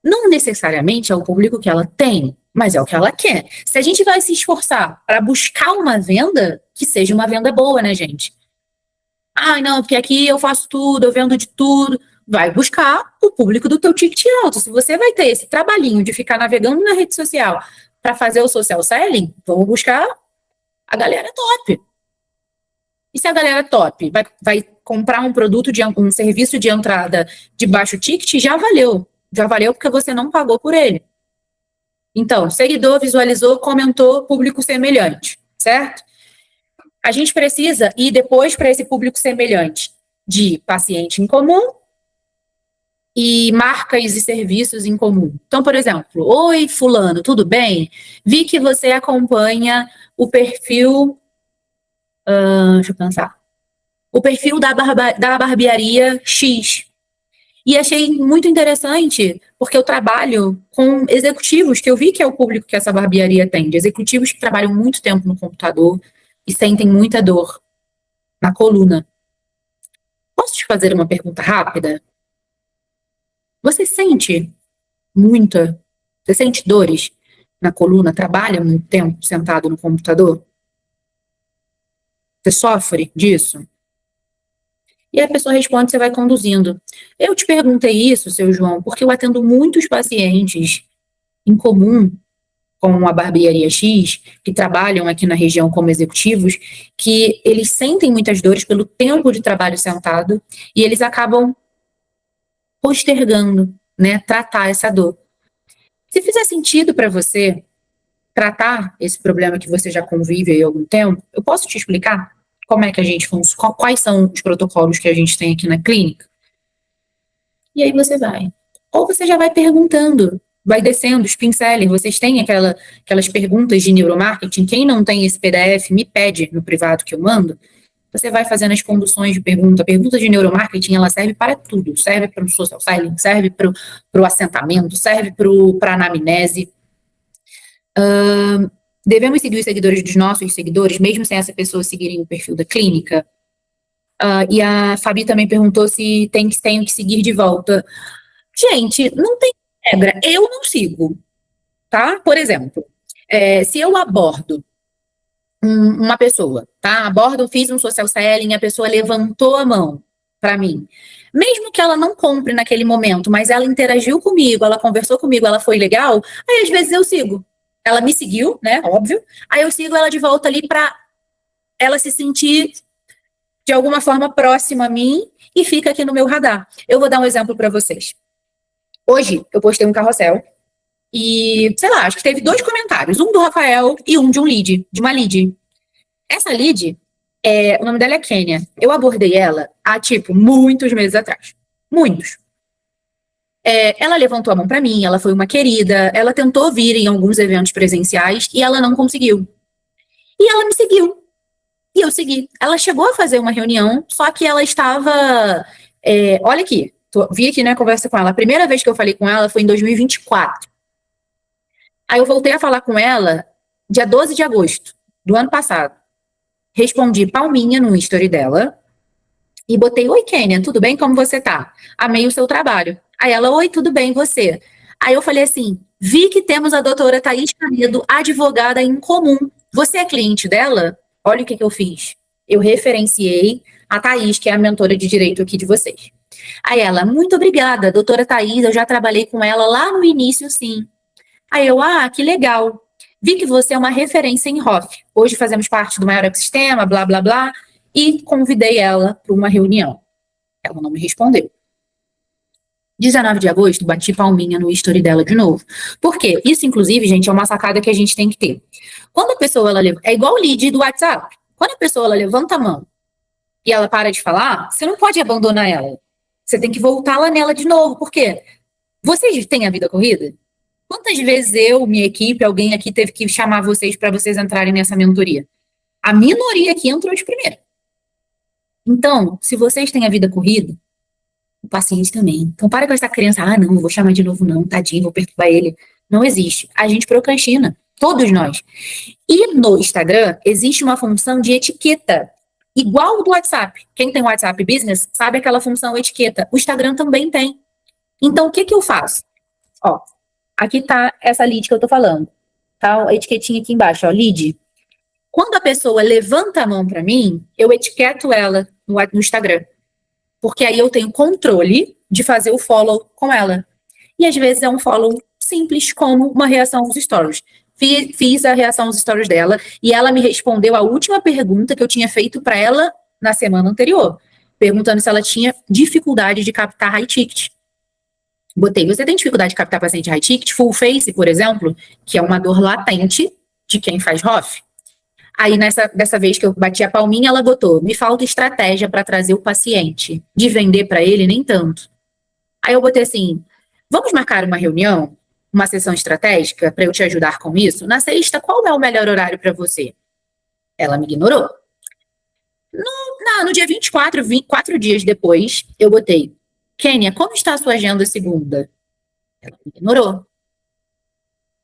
Não necessariamente é o público que ela tem, mas é o que ela quer. Se a gente vai se esforçar para buscar uma venda, que seja uma venda boa, né, gente? Não, porque aqui eu faço tudo, eu vendo de tudo. Vai buscar o público do teu ticket alto. Se você vai ter esse trabalhinho de ficar navegando na rede social para fazer o social selling, vamos buscar a galera top. E se a galera top vai comprar um produto, um serviço de entrada de baixo ticket, já valeu. Já valeu porque você não pagou por ele. Então, seguidor, visualizou, comentou, público semelhante, certo? A gente precisa ir depois para esse público semelhante de paciente em comum e marcas e serviços em comum. Então, por exemplo, oi, fulano, tudo bem? Vi que você acompanha o perfil... deixa eu pensar. O perfil da barbearia X. E achei muito interessante, porque eu trabalho com executivos, que eu vi que é o público que essa barbearia atende. Executivos que trabalham muito tempo no computador e sentem muita dor na coluna. Posso te fazer uma pergunta rápida? Você sente muita... Você sente dores na coluna? Trabalha muito tempo sentado no computador? Você sofre disso? E a pessoa responde, você vai conduzindo. Eu te perguntei isso, seu João, porque eu atendo muitos pacientes em comum com a barbearia X, que trabalham aqui na região como executivos, que eles sentem muitas dores pelo tempo de trabalho sentado e eles acabam postergando, né, tratar essa dor. Se fizer sentido para você tratar esse problema que você já convive aí há algum tempo, eu posso te explicar como é que a gente funciona, quais são os protocolos que a gente tem aqui na clínica? E aí você vai. Ou você já vai perguntando, vai descendo os pincéis, vocês têm aquelas perguntas de neuromarketing, quem não tem esse PDF, me pede no privado que eu mando, você vai fazendo as conduções de pergunta. A pergunta de neuromarketing, ela serve para tudo, serve para o social selling, serve para o assentamento, serve para a anamnese. Devemos seguir os seguidores dos nossos seguidores, mesmo sem essa pessoa seguirem o perfil da clínica? E a Fabi também perguntou se tenho que seguir de volta. Gente, não tem regra, eu não sigo, tá? Por exemplo, se eu abordo uma pessoa, tá? Fiz um social selling, a pessoa levantou a mão para mim. Mesmo que ela não compre naquele momento, mas ela interagiu comigo, ela conversou comigo, ela foi legal, aí às vezes eu sigo. Ela me seguiu, né? Óbvio. Aí eu sigo ela de volta ali para ela se sentir de alguma forma próxima a mim e fica aqui no meu radar. Eu vou dar um exemplo para vocês. Hoje eu postei um carrossel e, sei lá, acho que teve 2 comentários, um do Rafael e um de uma lead. Essa lead, o nome dela é Kênia. Eu abordei ela há, muitos meses atrás. Muitos. Ela levantou a mão para mim, ela foi uma querida, ela tentou vir em alguns eventos presenciais e ela não conseguiu. E ela me seguiu. E eu segui. Ela chegou a fazer uma reunião, só que ela estava... olha aqui, vi aqui na conversa com ela. A primeira vez que eu falei com ela foi em 2024. Aí eu voltei a falar com ela dia 12 de agosto do ano passado. Respondi palminha no story dela e botei, oi, Kênia, tudo bem? Como você tá? Amei o seu trabalho. Aí ela, oi, tudo bem, você? Aí eu falei assim, vi que temos a doutora Thaís Canedo, advogada em comum. Você é cliente dela? Olha o que eu fiz. Eu referenciei a Thaís, que é a mentora de direito aqui de vocês. Aí ela, muito obrigada, doutora Thaís, eu já trabalhei com ela lá no início, sim. Aí eu, que legal. Vi que você é uma referência em Hoff. Hoje fazemos parte do maior ecossistema, blá, blá, blá. E convidei ela para uma reunião. Ela não me respondeu. 19 de agosto, bati palminha no story dela de novo. Por quê? Isso, inclusive, gente, é uma sacada que a gente tem que ter. Quando a pessoa, é igual o lead do WhatsApp. Quando a pessoa, levanta a mão e ela para de falar, você não pode abandonar ela. Você tem que voltar lá nela de novo. Por quê? Vocês têm a vida corrida? Quantas vezes eu, minha equipe, alguém aqui teve que chamar vocês para vocês entrarem nessa mentoria? A minoria aqui entrou de primeira. Então, se vocês têm a vida corrida, o paciente também. Então, para com essa crença, não vou chamar de novo não, tadinho, vou perturbar ele. Não existe. A gente procrastina. Todos nós. E no Instagram, existe uma função de etiqueta. Igual do WhatsApp. Quem tem WhatsApp Business sabe aquela função etiqueta. O Instagram também tem. Então, o que eu faço? Ó, aqui tá essa lead que eu tô falando. Tá a etiquetinha aqui embaixo, ó, lead. Quando a pessoa levanta a mão para mim, eu etiqueto ela no Instagram. Porque aí eu tenho controle de fazer o follow com ela. E às vezes é um follow simples, como uma reação aos stories. Fiz a reação aos stories dela e ela me respondeu a última pergunta que eu tinha feito para ela na semana anterior, perguntando se ela tinha dificuldade de captar high ticket. Botei, você tem dificuldade de captar paciente high ticket? Full face, por exemplo, que é uma dor latente de quem faz Hoff. Aí, dessa vez que eu bati a palminha, ela botou, me falta estratégia para trazer o paciente. De vender para ele, nem tanto. Aí eu botei assim, vamos marcar uma reunião, uma sessão estratégica, para eu te ajudar com isso? Na sexta, qual é o melhor horário para você? Ela me ignorou. No dia 24, 4 dias depois, eu botei, Kênia, como está a sua agenda segunda? Ela me ignorou.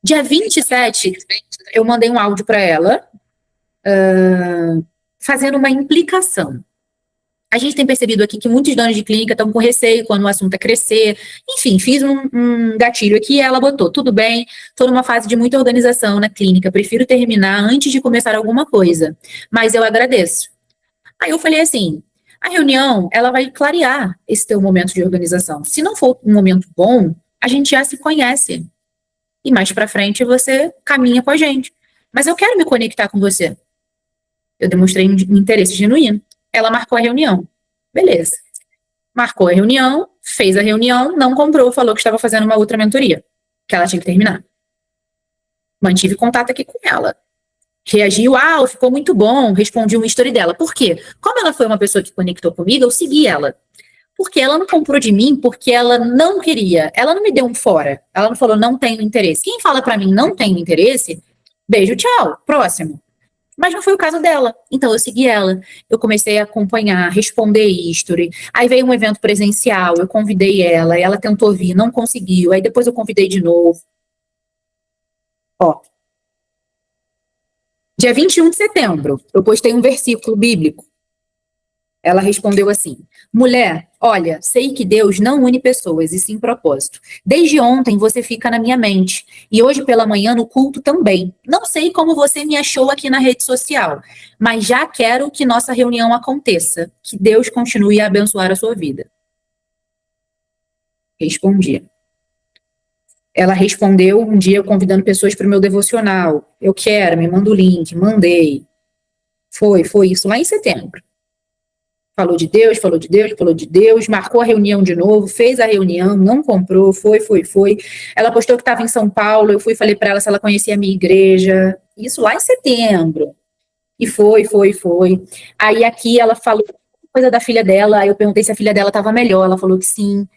Dia 27, eu mandei um áudio para ela, fazendo uma implicação. A gente tem percebido aqui que muitos donos de clínica estão com receio quando o assunto é crescer. Enfim, fiz um gatilho aqui e ela botou, tudo bem, estou numa fase de muita organização na clínica, prefiro terminar antes de começar alguma coisa, mas eu agradeço. Aí eu falei assim, a reunião, ela vai clarear esse teu momento de organização. Se não for um momento bom, a gente já se conhece. E mais pra frente você caminha com a gente. Mas eu quero me conectar com você. Eu demonstrei um interesse genuíno. Ela marcou a reunião. Beleza. Marcou a reunião, fez a reunião, não comprou, falou que estava fazendo uma outra mentoria, que ela tinha que terminar. Mantive contato aqui com ela. Reagiu, ficou muito bom, respondi uma story dela. Por quê? Como ela foi uma pessoa que conectou comigo, eu segui ela. Porque ela não comprou de mim, porque ela não queria. Ela não me deu um fora. Ela não falou, não tenho interesse. Quem fala pra mim, não tenho interesse, beijo, tchau, próximo. Mas não foi o caso dela. Então eu segui ela. Eu comecei a acompanhar, responder history. Aí veio um evento presencial, eu convidei ela tentou vir, não conseguiu. Aí depois eu convidei de novo. Ó. Dia 21 de setembro, eu postei um versículo bíblico. Ela respondeu assim, mulher, olha, sei que Deus não une pessoas, e sim propósito. Desde ontem você fica na minha mente, e hoje pela manhã no culto também. Não sei como você me achou aqui na rede social, mas já quero que nossa reunião aconteça. Que Deus continue a abençoar a sua vida. Respondi. Ela respondeu um dia convidando pessoas para o meu devocional. Eu quero, me manda o link, mandei. Foi isso lá em setembro. Falou de Deus, marcou a reunião de novo, fez a reunião, não comprou, foi. Ela postou que estava em São Paulo, eu fui e falei para ela se ela conhecia a minha igreja. Isso lá em setembro. E foi. Aí aqui ela falou coisa da filha dela, aí eu perguntei se a filha dela estava melhor, ela falou que sim.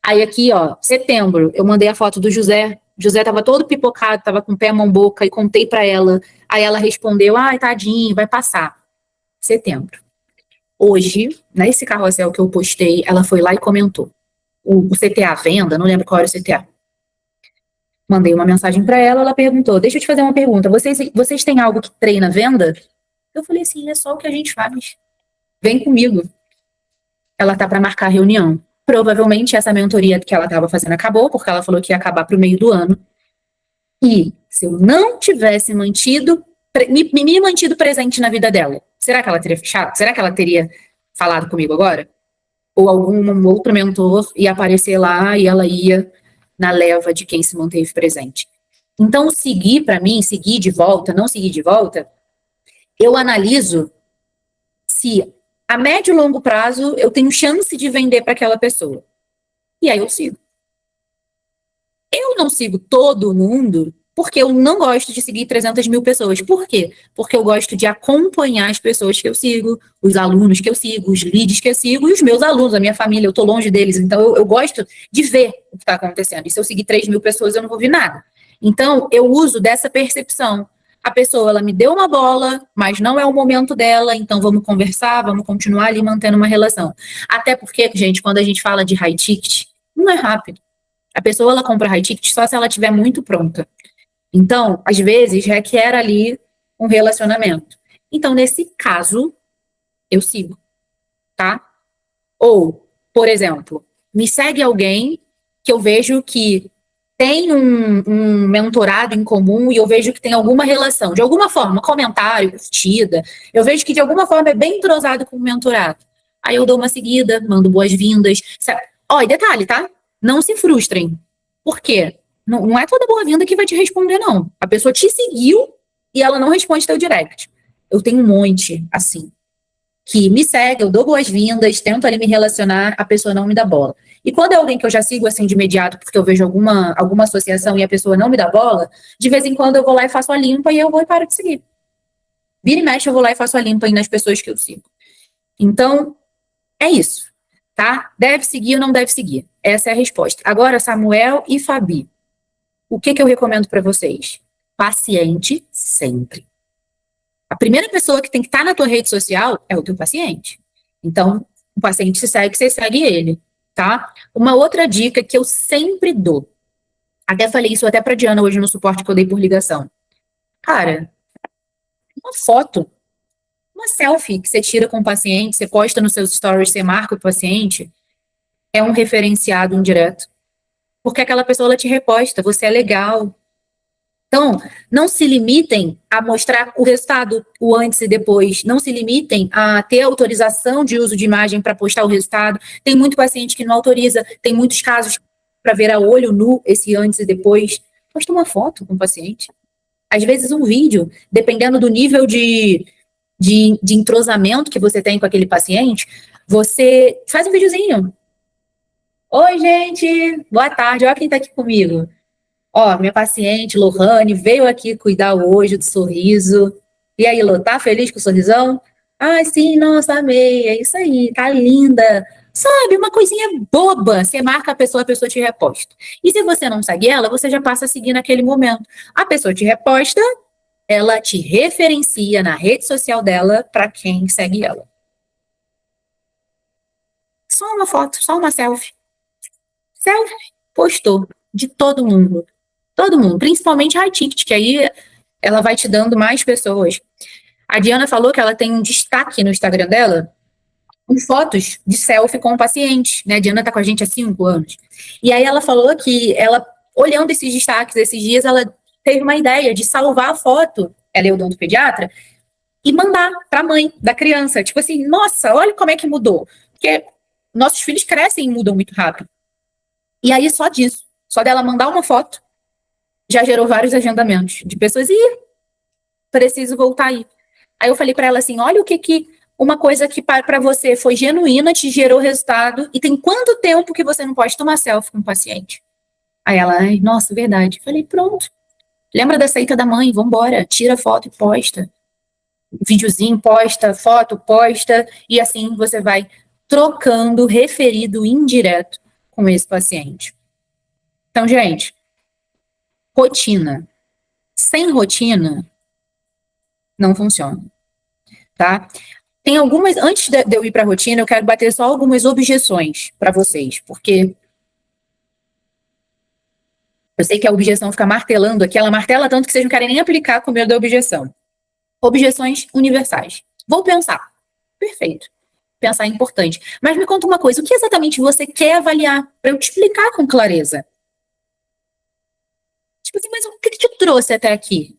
Aí aqui, ó, setembro, eu mandei a foto do José. José estava todo pipocado, estava com pé, mão, boca, e contei para ela. Aí ela respondeu, ai, tadinho, vai passar. Setembro. Hoje, nesse carrossel que eu postei, ela foi lá e comentou. O CTA venda, não lembro qual era o CTA. Mandei uma mensagem para ela, ela perguntou, deixa eu te fazer uma pergunta, vocês têm algo que treina venda? Eu falei assim, é só o que a gente faz. Vem comigo. Ela tá para marcar a reunião. Provavelmente essa mentoria que ela estava fazendo acabou, porque ela falou que ia acabar para o meio do ano. E se eu não tivesse me mantido presente na vida dela, será que ela teria fechado? Será que ela teria falado comigo agora? Ou algum outro mentor ia aparecer lá e ela ia na leva de quem se manteve presente? Então, seguir para mim, seguir de volta, não seguir de volta, eu analiso se a médio e longo prazo eu tenho chance de vender para aquela pessoa. E aí eu sigo. Eu não sigo todo mundo porque eu não gosto de seguir 300 mil pessoas. Por quê? Porque eu gosto de acompanhar as pessoas que eu sigo, os alunos que eu sigo, os leads que eu sigo e os meus alunos, a minha família, eu estou longe deles. Então, eu gosto de ver o que está acontecendo. E se eu seguir 3 mil pessoas, eu não vou ver nada. Então, eu uso dessa percepção. A pessoa, ela me deu uma bola, mas não é o momento dela, então vamos conversar, vamos continuar ali mantendo uma relação. Até porque, gente, quando a gente fala de high ticket, não é rápido. A pessoa, ela compra high ticket só se ela estiver muito pronta. Então, às vezes, requer ali um relacionamento. Então, nesse caso, eu sigo, tá? Ou, por exemplo, me segue alguém que eu vejo que tem um mentorado em comum e eu vejo que tem alguma relação, de alguma forma, comentário, curtida, eu vejo que de alguma forma é bem entrosado com o mentorado. Aí eu dou uma seguida, mando boas-vindas. Ó, e detalhe, tá? Não se frustrem. Por quê? Não é toda boa-vinda que vai te responder, não. A pessoa te seguiu e ela não responde teu direct. Eu tenho um monte, assim, que me segue, eu dou boas-vindas, tento ali me relacionar, a pessoa não me dá bola. E quando é alguém que eu já sigo, assim, de imediato, porque eu vejo alguma associação e a pessoa não me dá bola, de vez em quando eu vou lá e faço a limpa e eu vou e paro de seguir. Vira e mexe, eu vou lá e faço a limpa aí nas pessoas que eu sigo. Então, é isso, tá? Deve seguir ou não deve seguir? Essa é a resposta. Agora, Samuel e Fabi. O que eu recomendo para vocês? Paciente sempre. A primeira pessoa que tem que estar na tua rede social é o teu paciente. Então, o paciente se segue, você segue ele. tá? Uma outra dica que eu sempre dou, até falei isso até pra Diana hoje no suporte que eu dei por ligação. Cara, uma foto, uma selfie que você tira com o paciente, você posta nos seus stories, você marca o paciente, é um referenciado indireto. Porque aquela pessoa, ela te reposta, você é legal. Então, não se limitem a mostrar o resultado, o antes e depois. Não se limitem a ter autorização de uso de imagem para postar o resultado. Tem muito paciente que não autoriza, tem muitos casos para ver a olho nu esse antes e depois. Posta uma foto com o paciente. Às vezes um vídeo, dependendo do nível de entrosamento que você tem com aquele paciente, você faz um videozinho. Oi, gente, boa tarde, olha quem tá aqui comigo. Ó, minha paciente, Lohane, veio aqui cuidar hoje do sorriso. E aí, Lô, tá feliz com o sorrisão? Ah, sim, nossa, amei, é isso aí, tá linda. Sabe, uma coisinha boba, você marca a pessoa te reposta. E se você não segue ela, você já passa a seguir naquele momento. A pessoa te reposta, ela te referencia na rede social dela para quem segue ela. Só uma foto, só uma selfie. Selfie, postou, de todo mundo. Todo mundo, principalmente a Ticket, que aí ela vai te dando mais pessoas. A Diana falou que ela tem um destaque no Instagram dela com fotos de selfie com o paciente, né? A Diana tá com a gente há 5 anos. E aí ela falou que ela, olhando esses destaques esses dias, ela teve uma ideia de salvar a foto, ela é odontopediatra, e mandar pra mãe da criança. Tipo assim, nossa, olha como é que mudou. Porque nossos filhos crescem e mudam muito rápido. E aí, só disso, só dela mandar uma foto, já gerou vários agendamentos de pessoas, e preciso voltar aí. Aí eu falei pra ela assim, olha o que uma coisa que para você foi genuína, te gerou resultado, e tem quanto tempo que você não pode tomar selfie com o paciente? Aí ela, ai, nossa, verdade. Eu falei, pronto. Lembra da seita da mãe, vambora, tira foto e posta. Videozinho, posta, foto, posta, e assim você vai trocando referido indireto com esse paciente. Então, gente, rotina. Sem rotina, não funciona, tá? Tem algumas, antes de eu ir para a rotina, eu quero bater só algumas objeções para vocês, porque eu sei que a objeção fica martelando aqui, ela martela tanto que vocês não querem nem aplicar com medo da objeção. Objeções universais. Vou pensar. Perfeito. Pensar é importante. Mas me conta uma coisa, o que exatamente você quer avaliar? Para eu te explicar com clareza. Tipo assim, mas o que te trouxe até aqui?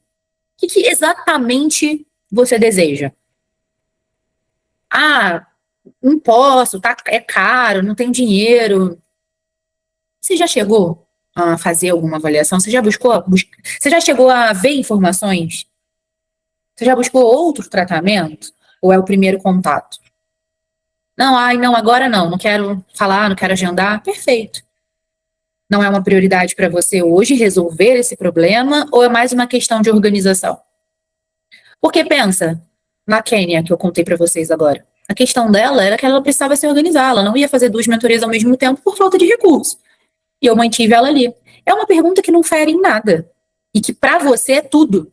O que exatamente você deseja? Ah, não posso, tá, é caro, não tenho dinheiro. Você já chegou a fazer alguma avaliação? Você já buscou? Você já chegou a ver informações? Você já buscou outro tratamento? Ou é o primeiro contato? Não, ai, não, agora não quero falar, não quero agendar. Perfeito. Não é uma prioridade para você hoje resolver esse problema, ou é mais uma questão de organização? Porque pensa na Kênia, que eu contei para vocês agora. A questão dela era que ela precisava se organizar, ela não ia fazer 2 mentorias ao mesmo tempo por falta de recursos. E eu mantive ela ali. É uma pergunta que não fere em nada. E que para você é tudo.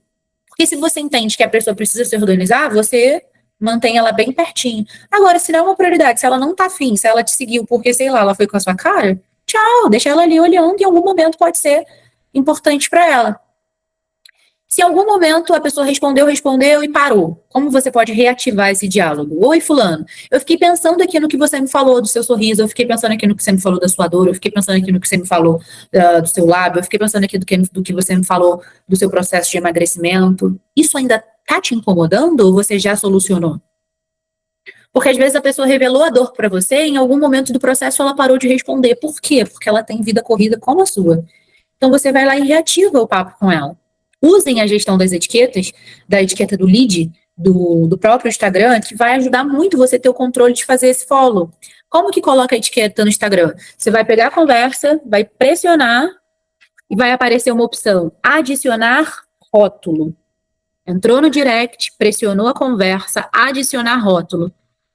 Porque se você entende que a pessoa precisa se organizar, você mantém ela bem pertinho. Agora, se não é uma prioridade, se ela não tá afim, se ela te seguiu porque, sei lá, ela foi com a sua cara, tchau, deixa ela ali olhando, em algum momento pode ser importante para ela. Se em algum momento a pessoa respondeu e parou, como você pode reativar esse diálogo? Oi, fulano, eu fiquei pensando aqui no que você me falou do seu sorriso, eu fiquei pensando aqui no que você me falou da sua dor, eu fiquei pensando aqui no que você me falou do seu lábio, eu fiquei pensando aqui do que você me falou do seu processo de emagrecimento. Isso ainda tá te incomodando ou você já solucionou? Porque às vezes a pessoa revelou a dor para você e em algum momento do processo ela parou de responder. Por quê? Porque ela tem vida corrida como a sua. Então você vai lá e reativa o papo com ela. Usem a gestão das etiquetas, da etiqueta do lead, do próprio Instagram, que vai ajudar muito você ter o controle de fazer esse follow. Como que coloca a etiqueta no Instagram? Você vai pegar a conversa, vai pressionar e vai aparecer uma opção, adicionar rótulo. Entrou no direct, pressionou a conversa, adicionar rótulo.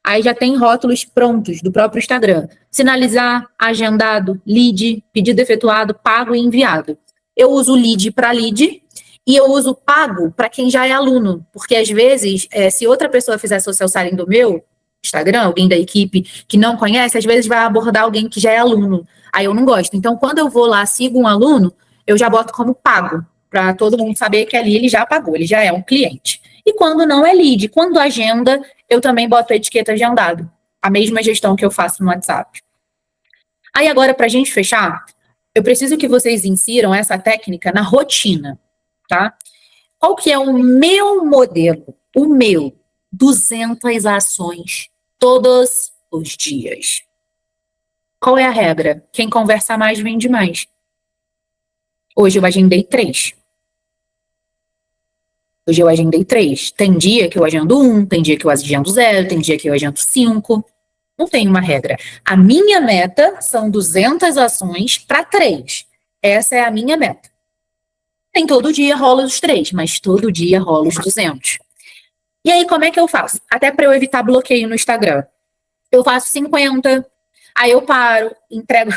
Aí já tem rótulos prontos do próprio Instagram. Sinalizar, agendado, lead, pedido efetuado, pago e enviado. Eu uso lead para lead e eu uso pago para quem já é aluno. Porque às vezes, se outra pessoa fizer social selling do meu, Instagram, alguém da equipe que não conhece, às vezes vai abordar alguém que já é aluno. Aí eu não gosto. Então, quando eu vou lá, sigo um aluno, eu já boto como pago, para todo mundo saber que ali ele já pagou, ele já é um cliente. E quando não é lead, quando agenda, eu também boto a etiqueta agendado. A mesma gestão que eu faço no WhatsApp. Aí agora, para a gente fechar, eu preciso que vocês insiram essa técnica na rotina, tá? Qual que é o meu modelo? O meu, 200 ações todos os dias. Qual é a regra? Quem conversa mais, vende mais. Hoje eu agendei 3. Hoje eu agendei 3. Tem dia que eu agendo 1, tem dia que eu agendo 0, tem dia que eu agendo 5. Não tem uma regra. A minha meta são 200 ações para 3. Essa é a minha meta. Nem todo dia rola os 3, mas todo dia rola os 200. E aí, como é que eu faço? Até para eu evitar bloqueio no Instagram. Eu faço 50, aí eu paro, entrego.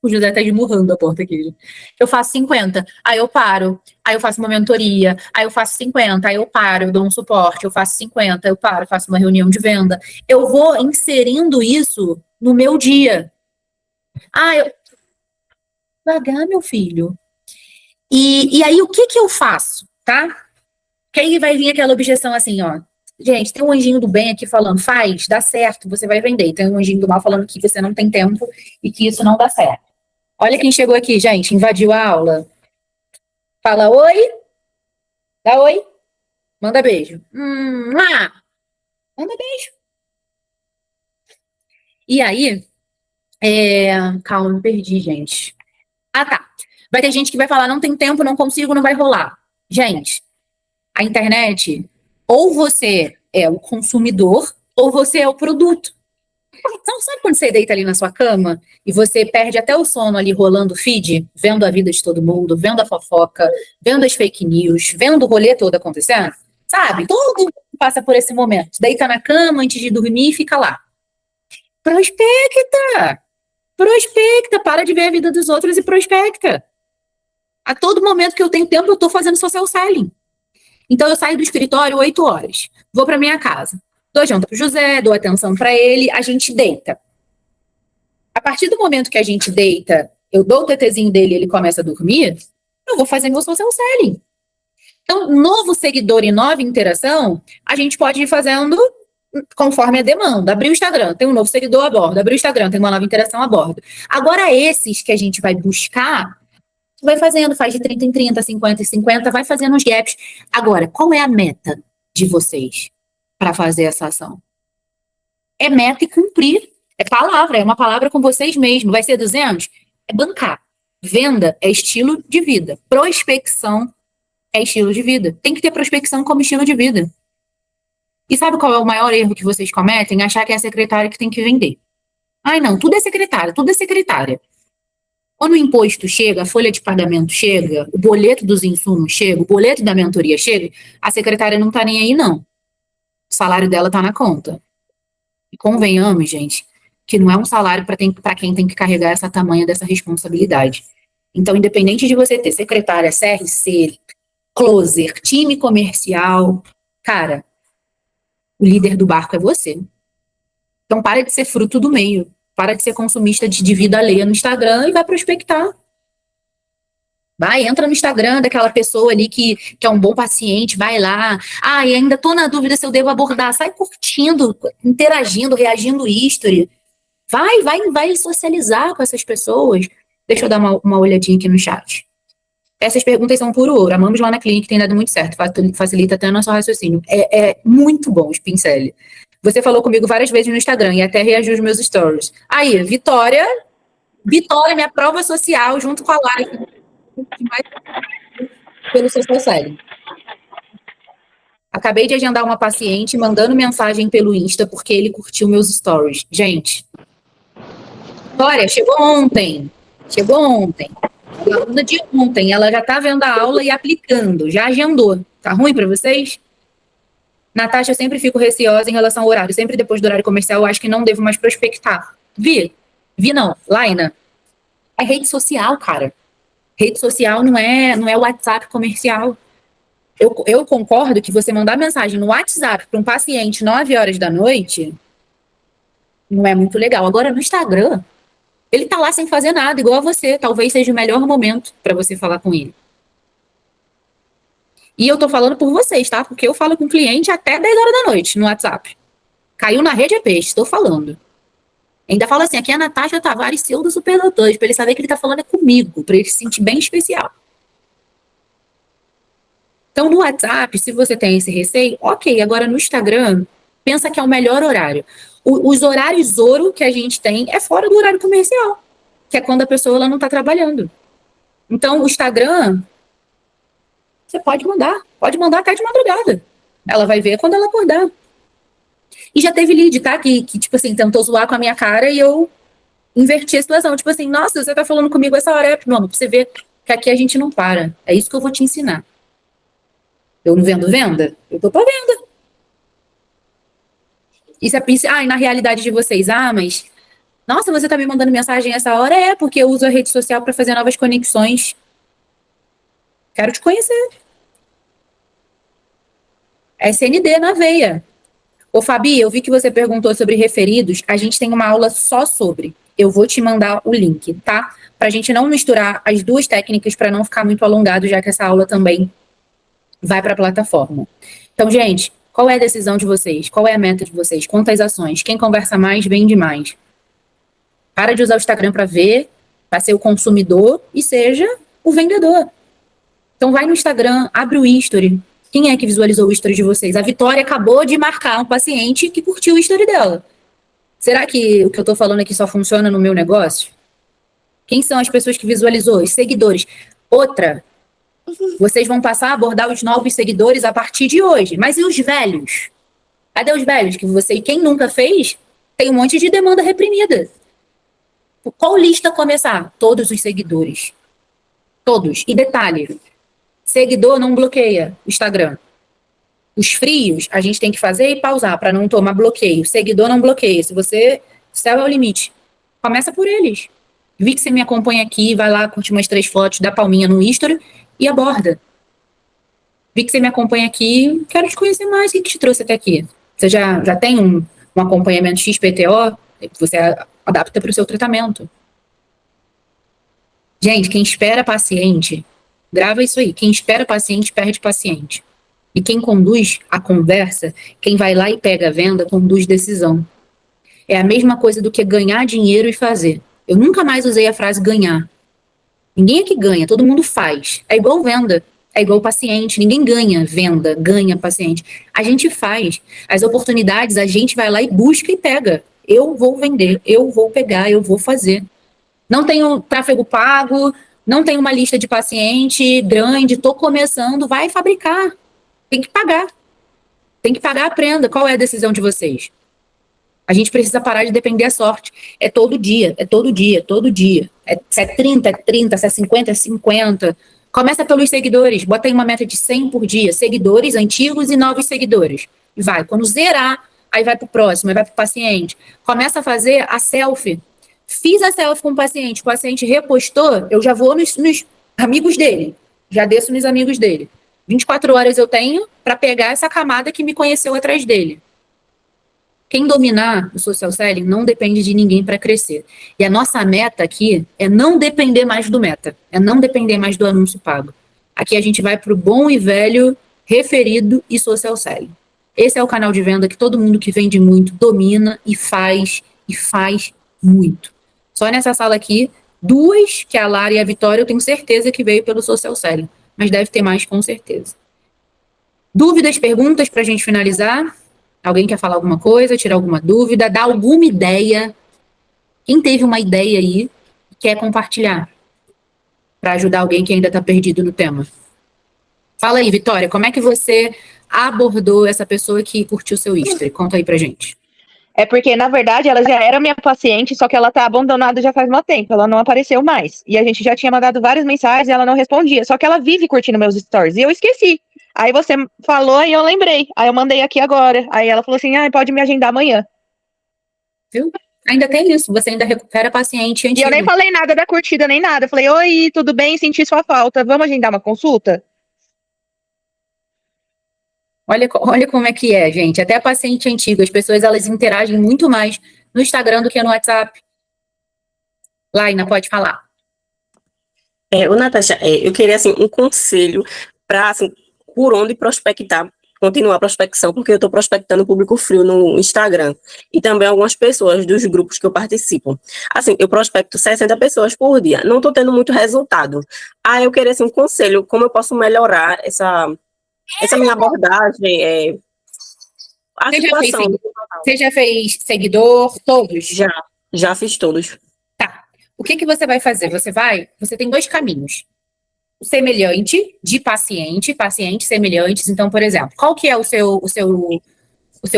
O José tá esmurrando a porta aqui. Eu faço 50, aí eu paro, aí eu faço uma mentoria, aí eu faço 50, aí eu paro, eu dou um suporte, eu faço 50, eu paro, faço uma reunião de venda. Eu vou inserindo isso no meu dia. Devagar, meu filho. E aí, o que eu faço, tá? Que aí vai vir aquela objeção assim, ó. Gente, tem um anjinho do bem aqui falando, faz, dá certo, você vai vender. Tem um anjinho do mal falando que você não tem tempo e que isso não dá certo. Olha quem chegou aqui, gente, invadiu a aula. Fala oi. Dá oi. Manda beijo. Manda beijo. E aí, calma, me perdi, gente. Ah, tá. Vai ter gente que vai falar, não tem tempo, não consigo, não vai rolar. Gente, a internet, ou você é o consumidor, ou você é o produto. Então, sabe quando você deita ali na sua cama e você perde até o sono ali rolando o feed, vendo a vida de todo mundo, vendo a fofoca, vendo as fake news, vendo o rolê todo acontecendo? Sabe? Todo mundo passa por esse momento. Deita na cama antes de dormir e fica lá. Prospecta! Prospecta! Para de ver a vida dos outros e prospecta. A todo momento que eu tenho tempo, eu estou fazendo social selling. Então, eu saio do escritório 8 horas, vou para minha casa, dou janta para o José, dou atenção para ele, a gente deita. A partir do momento que a gente deita, eu dou o tetezinho dele e ele começa a dormir, eu vou fazer meu social selling. Então, novo seguidor e nova interação, a gente pode ir fazendo conforme a demanda. Abrir o Instagram, tem um novo seguidor a bordo. Abrir o Instagram, tem uma nova interação a bordo. Agora, esses que a gente vai buscar, vai fazendo, faz de 30 em 30, 50 em 50, vai fazendo uns gaps. Agora, qual é a meta de vocês para fazer essa ação? É meta e cumprir. É palavra, é uma palavra com vocês mesmos. Vai ser 200? É bancar. Venda é estilo de vida. Prospecção é estilo de vida. Tem que ter prospecção como estilo de vida. E sabe qual é o maior erro que vocês cometem? Achar que é a secretária que tem que vender. Ai, não, tudo é secretária, tudo é secretária. Quando o imposto chega, a folha de pagamento chega, o boleto dos insumos chega, o boleto da mentoria chega, a secretária não tá nem aí, não. O salário dela tá na conta. E convenhamos, gente, que não é um salário para quem tem que carregar essa tamanha dessa responsabilidade. Então, independente de você ter secretária, CRC, closer, time comercial, cara, o líder do barco é você. Então, para de ser fruto do meio. Para de ser consumista de vida alheia no Instagram e vai prospectar. Vai, entra no Instagram daquela pessoa ali que é um bom paciente, vai lá. Ah, e ainda tô na dúvida se eu devo abordar. Sai curtindo, interagindo, reagindo history. Vai socializar com essas pessoas. Deixa eu dar uma olhadinha aqui no chat. Essas perguntas são puro ouro. Amamos lá na clínica, tem dado muito certo. Facilita até o nosso raciocínio. É muito bom, Spincelli. Você falou comigo várias vezes no Instagram e até reagiu os meus stories. Aí, Vitória, minha prova social, junto com a Lara, pelo social selling. Acabei de agendar uma paciente mandando mensagem pelo Insta porque ele curtiu meus stories. Gente, Vitória, chegou ontem. A aluna de ontem, ela já tá vendo a aula e aplicando, já agendou. Tá ruim para vocês? Natasha, eu sempre fico receosa em relação ao horário. Sempre depois do horário comercial, eu acho que não devo mais prospectar. Vi não, Laina. É rede social, cara. Rede social não é WhatsApp comercial. Eu concordo que você mandar mensagem no WhatsApp para um paciente 9 horas da noite não é muito legal. Agora, no Instagram, ele tá lá sem fazer nada, igual a você. Talvez seja o melhor momento para você falar com ele. E eu tô falando por vocês, tá? Porque eu falo com o cliente até 10 horas da noite no WhatsApp. Caiu na rede é peixe, estou falando. Ainda falo assim, aqui é a Natasha Tavares, CEO do Superdoutores, para ele saber que ele tá falando é comigo, para ele se sentir bem especial. Então, no WhatsApp, se você tem esse receio, ok. Agora, no Instagram, pensa que é o melhor horário. Os horários ouro que a gente tem é fora do horário comercial, que é quando a pessoa ela não está trabalhando. Então, o Instagram, você pode mandar até de madrugada. Ela vai ver quando ela acordar. E já teve lead, tá? Que tipo assim, tentou zoar com a minha cara e eu inverti a situação. Tipo assim, nossa, você tá falando comigo essa hora. Mano, pra você ver que aqui a gente não para. É isso que eu vou te ensinar. Eu não vendo venda? Eu tô pra venda. Isso é e na realidade de vocês, mas nossa, você tá me mandando mensagem essa hora? É, porque eu uso a rede social para fazer novas conexões. Quero te conhecer. SND na veia. Ô, Fabi, eu vi que você perguntou sobre referidos. A gente tem uma aula só sobre. Eu vou te mandar o link, tá? Pra gente não misturar as duas técnicas para não ficar muito alongado, já que essa aula também vai para a plataforma. Então, gente, qual é a decisão de vocês? Qual é a meta de vocês? Quantas ações? Quem conversa mais, vende mais. Para de usar o Instagram para ver, para ser o consumidor e seja o vendedor. Então, vai no Instagram, abre o history. Quem é que visualizou o history de vocês? A Vitória acabou de marcar um paciente que curtiu o history dela. Será que o que eu estou falando aqui só funciona no meu negócio? Quem são as pessoas que visualizou? Os seguidores. Outra, vocês vão passar a abordar os novos seguidores a partir de hoje. Mas e os velhos? Cadê os velhos? Que você, quem nunca fez, tem um monte de demanda reprimida. Qual lista começar? Todos os seguidores. Todos. E detalhe, seguidor não bloqueia o Instagram. Os frios a gente tem que fazer e pausar para não tomar bloqueio. Seguidor não bloqueia. Se você, céu é o limite. Começa por eles. Vi que você me acompanha aqui, vai lá, curte umas 3 fotos, dá palminha no history e aborda. Vi que você me acompanha aqui, quero te conhecer mais. O que te trouxe até aqui? Você já tem um acompanhamento XPTO? Você adapta para o seu tratamento. Gente, quem espera paciente, grava isso aí. Quem espera paciente, perde paciente. E quem conduz a conversa, quem vai lá e pega a venda, conduz decisão. É a mesma coisa do que ganhar dinheiro e fazer. Eu nunca mais usei a frase ganhar. Ninguém aqui ganha, todo mundo faz. É igual venda, é igual paciente. Ninguém ganha venda, ganha paciente. A gente faz. As oportunidades, a gente vai lá e busca e pega. Eu vou vender, eu vou pegar, eu vou fazer. Não tenho tráfego pago, não tenho uma lista de paciente grande, estou começando, vai fabricar. Tem que pagar. Tem que pagar a prenda. Qual é a decisão de vocês? A gente precisa parar de depender da sorte. É todo dia, é todo dia, é todo dia. Se é 30, é 30, se é 50, é 50. Começa pelos seguidores. Bota aí uma meta de 100 por dia. Seguidores antigos e novos seguidores. E vai. Quando zerar, aí vai pro próximo, aí vai pro paciente. Começa a fazer a selfie. Fiz a selfie com o paciente repostou, eu já vou nos amigos dele. Já desço nos amigos dele. 24 horas eu tenho para pegar essa camada que me conheceu atrás dele. Quem dominar o social selling não depende de ninguém para crescer. E a nossa meta aqui é não depender mais do meta, é não depender mais do anúncio pago. Aqui a gente vai para o bom e velho referido e social selling. Esse é o canal de venda que todo mundo que vende muito domina e faz muito. Só nessa sala aqui, 2, que é a Lara e a Vitória, eu tenho certeza que veio pelo social selling, mas deve ter mais com certeza. Dúvidas, perguntas para a gente finalizar? Alguém quer falar alguma coisa, tirar alguma dúvida, dar alguma ideia? Quem teve uma ideia aí e quer compartilhar para ajudar alguém que ainda está perdido no tema? Fala aí, Vitória, como é que você abordou essa pessoa que curtiu seu history? Conta aí pra gente. É porque, na verdade, ela já era minha paciente, só que ela tá abandonada já faz muito tempo, ela não apareceu mais. E a gente já tinha mandado várias mensagens e ela não respondia, só que ela vive curtindo meus stories, e eu esqueci. Aí você falou e eu lembrei, aí eu mandei aqui agora. Aí ela falou assim, pode me agendar amanhã. Viu? Ainda tem isso, você ainda recupera paciente antigo. E eu nem falei nada da curtida, nem nada. Eu falei, oi, tudo bem? Senti sua falta, vamos agendar uma consulta? Olha como é que é, gente. Até paciente antigo, as pessoas elas interagem muito mais no Instagram do que no WhatsApp. Laina, pode falar. Natasha, eu queria, assim, um conselho para, assim, por onde prospectar, continuar a prospecção, porque eu estou prospectando público frio no Instagram e também algumas pessoas dos grupos que eu participo. Assim, eu prospecto 60 pessoas por dia, não estou tendo muito resultado. Eu queria, assim, um conselho, como eu posso melhorar essa minha abordagem, a Você já fez, situação. você já fez seguidor, todos? Já fiz todos. Tá. O que você vai fazer? Você tem 2 caminhos. O semelhante de pacientes semelhantes. Então, por exemplo, qual que é o seu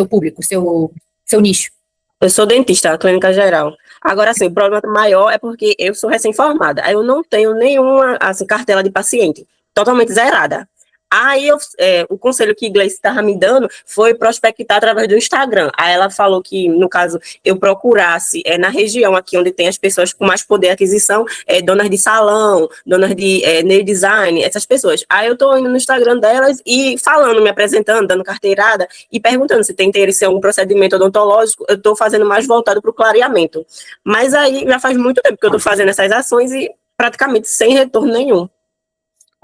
público, o seu nicho? Eu sou dentista, clínica geral. Agora, assim, o problema maior é porque eu sou recém-formada. Aí eu não tenho nenhuma, assim, cartela de paciente. Totalmente zerada. Aí o conselho que Gleice estava me dando foi prospectar através do Instagram. Aí ela falou que, no caso, eu procurasse na região aqui onde tem as pessoas com mais poder de aquisição, donas de salão, donas de nail design, essas pessoas. Aí eu estou indo no Instagram delas e falando, me apresentando, dando carteirada e perguntando se tem interesse em algum procedimento odontológico. Eu estou fazendo mais voltado para o clareamento. Mas aí já faz muito tempo que eu estou fazendo essas ações e praticamente sem retorno nenhum.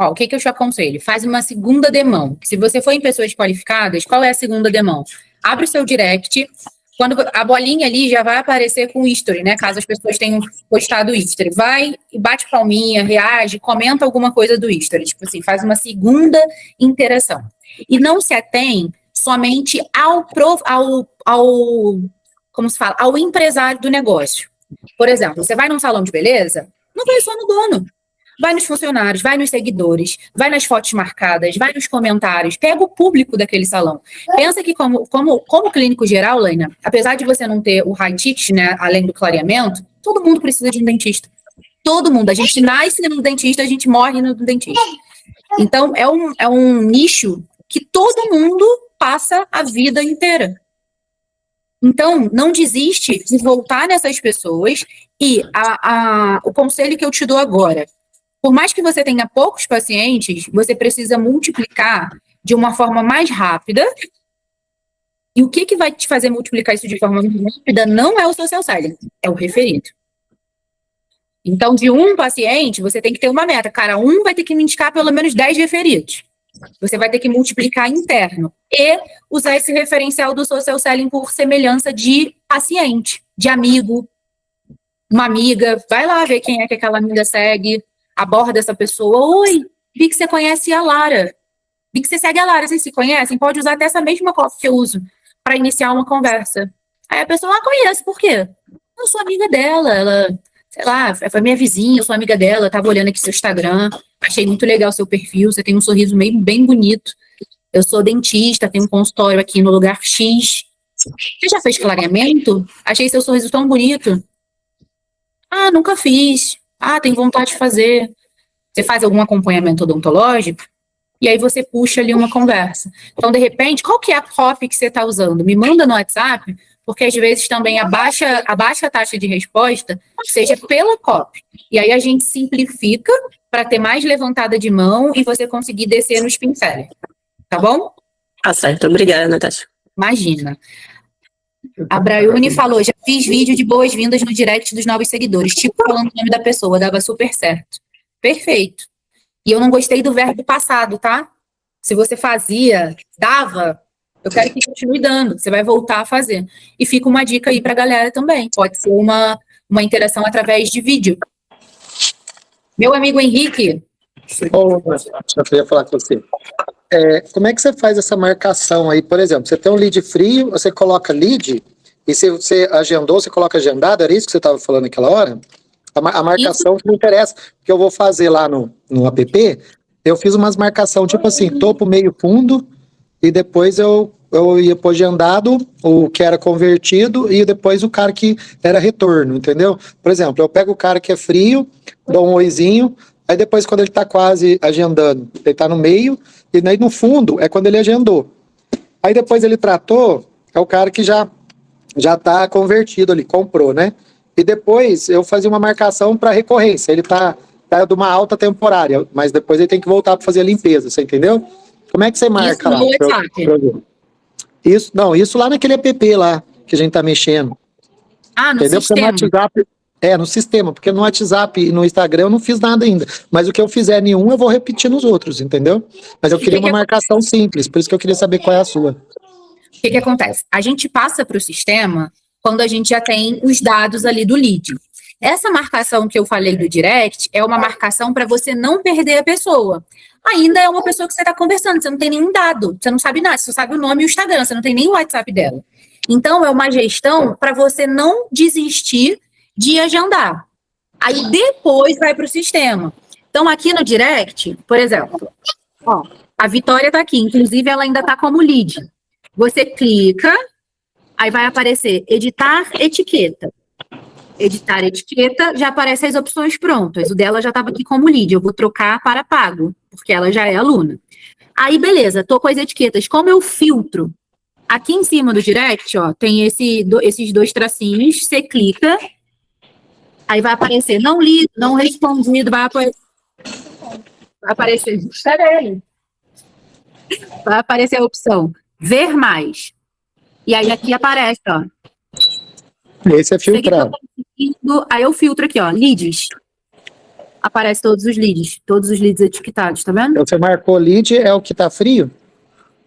O que eu te aconselho? Faz uma segunda demão. Se você for em pessoas qualificadas, qual é a segunda demão? Abre o seu direct, quando a bolinha ali já vai aparecer com o history, né? Caso as pessoas tenham postado o history. Vai e bate palminha, reage, comenta alguma coisa do history. Tipo assim, faz uma segunda interação. E não se atém somente como se fala? Ao empresário do negócio. Por exemplo, você vai num salão de beleza, não vai só no dono. Vai nos funcionários, vai nos seguidores, vai nas fotos marcadas, vai nos comentários, pega o público daquele salão. Pensa que como clínico geral, Laina, apesar de você não ter o high ticket, né, além do clareamento, todo mundo precisa de um dentista. Todo mundo. A gente nasce no dentista, a gente morre no dentista. Então, é um nicho que todo mundo passa a vida inteira. Então, não desiste de voltar nessas pessoas e o conselho que eu te dou agora, por mais que você tenha poucos pacientes, você precisa multiplicar de uma forma mais rápida. E o que vai te fazer multiplicar isso de forma mais rápida não é o social selling, é o referido. Então, de um paciente, você tem que ter uma meta. Cara, vai ter que me indicar pelo menos 10 referidos. Você vai ter que multiplicar interno e usar esse referencial do social selling por semelhança de paciente, de amigo, uma amiga. Vai lá ver quem é que aquela amiga segue. Aborda essa pessoa. Oi, vi que você conhece a Lara. Vi que você segue a Lara. Vocês se conhecem? Pode usar até essa mesma copy que eu uso para iniciar uma conversa. Aí a pessoa, conhece. Por quê? Eu sou amiga dela. Ela, sei lá, foi minha vizinha, eu sou amiga dela. Eu tava olhando aqui seu Instagram. Achei muito legal seu perfil. Você tem um sorriso bem bonito. Eu sou dentista, tenho um consultório aqui no lugar X. Você já fez clareamento? Achei seu sorriso tão bonito. Nunca fiz. Tem vontade de fazer. Você faz algum acompanhamento odontológico? E aí você puxa ali uma conversa. Então, de repente, qual que é a copy que você está usando? Me manda no WhatsApp, porque às vezes também a baixa taxa de resposta seja pela copy. E aí a gente simplifica para ter mais levantada de mão e você conseguir descer no spin seller. Tá bom? Tá certo. Obrigada, Natasha. Imagina. A Braiune falou, já fiz vídeo de boas-vindas no direct dos novos seguidores, tipo falando o nome da pessoa, dava super certo. Perfeito. E eu não gostei do verbo passado, tá? Se você fazia, dava, eu quero que continue dando, você vai voltar a fazer. E fica uma dica aí pra galera também, pode ser uma interação através de vídeo. Meu amigo Henrique. Eu queria falar com você. Como é que você faz essa marcação aí? Por exemplo, você tem um lead frio, você coloca lead, e se você agendou, você coloca agendado, era isso que você estava falando naquela hora? A marcação que me interessa, que eu vou fazer lá no app, eu fiz umas marcação tipo assim, topo, meio, fundo, e depois eu ia pôr agendado, o que era convertido, e depois o cara que era retorno, entendeu? Por exemplo, eu pego o cara que é frio, dou um oizinho, aí depois quando ele tá quase agendando, ele tá no meio, e aí no fundo é quando ele agendou. Aí depois ele tratou, é o cara que já tá convertido ali, comprou, né? E depois eu fazia uma marcação para recorrência, ele tá de uma alta temporária, mas depois ele tem que voltar para fazer a limpeza, você entendeu? Como é que você marca Isso lá? no WhatsApp. Isso lá naquele app lá, que a gente tá mexendo. Ah, no Entendeu? Porque no sistema. WhatsApp... no sistema, porque no WhatsApp e no Instagram eu não fiz nada ainda. Mas o que eu fizer em um, eu vou repetir nos outros, entendeu? Mas eu queria uma marcação simples, por isso que eu queria saber qual é a sua. O que acontece? A gente passa para o sistema quando a gente já tem os dados ali do lead. Essa marcação que eu falei do direct é uma marcação para você não perder a pessoa. Ainda é uma pessoa que você está conversando, você não tem nenhum dado, você não sabe nada, você só sabe o nome e o Instagram, você não tem nem o WhatsApp dela. Então, é uma gestão para você não desistir de agendar. Aí depois vai para o sistema. Então, aqui no direct, por exemplo, ó, a Vitória está aqui, inclusive ela ainda está como lead. Você clica, aí vai aparecer editar etiqueta. Editar etiqueta, já aparecem as opções prontas. O dela já estava aqui como lead, eu vou trocar para pago, porque ela já é aluna. Aí, beleza, tô com as etiquetas. Como eu filtro? Aqui em cima do direct, ó, tem esses dois tracinhos, você clica, aí vai aparecer não lido, não respondido, vai aparecer, peraí. Vai aparecer a opção ver mais. E aí aqui aparece, ó. Esse é filtrado. Aí eu filtro aqui, ó, leads. Aparece todos os leads etiquetados, tá vendo? Então, você marcou lead, é o que tá frio?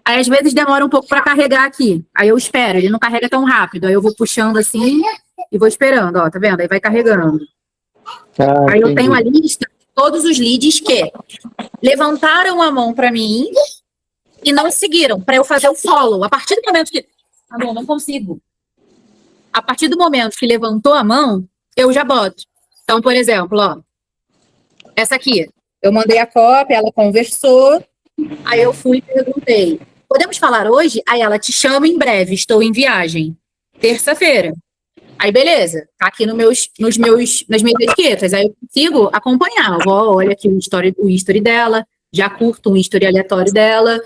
Aí às vezes demora um pouco para carregar aqui. Aí eu espero, ele não carrega tão rápido. Aí eu vou puxando assim e vou esperando, ó, tá vendo? Aí vai carregando. Aí eu tenho a lista de todos os leads que levantaram a mão para mim e não seguiram, para eu fazer o follow. A partir do momento que... Ah, não consigo. A partir do momento que levantou a mão, eu já boto. Então, por exemplo, ó, essa aqui, eu mandei a cópia, ela conversou, aí eu fui e perguntei, podemos falar hoje? Aí ela, te chama em breve, estou em viagem. Terça-feira. Aí, beleza, tá aqui nas minhas etiquetas, aí eu consigo acompanhar. Olha aqui o history dela, já curto um history aleatório dela,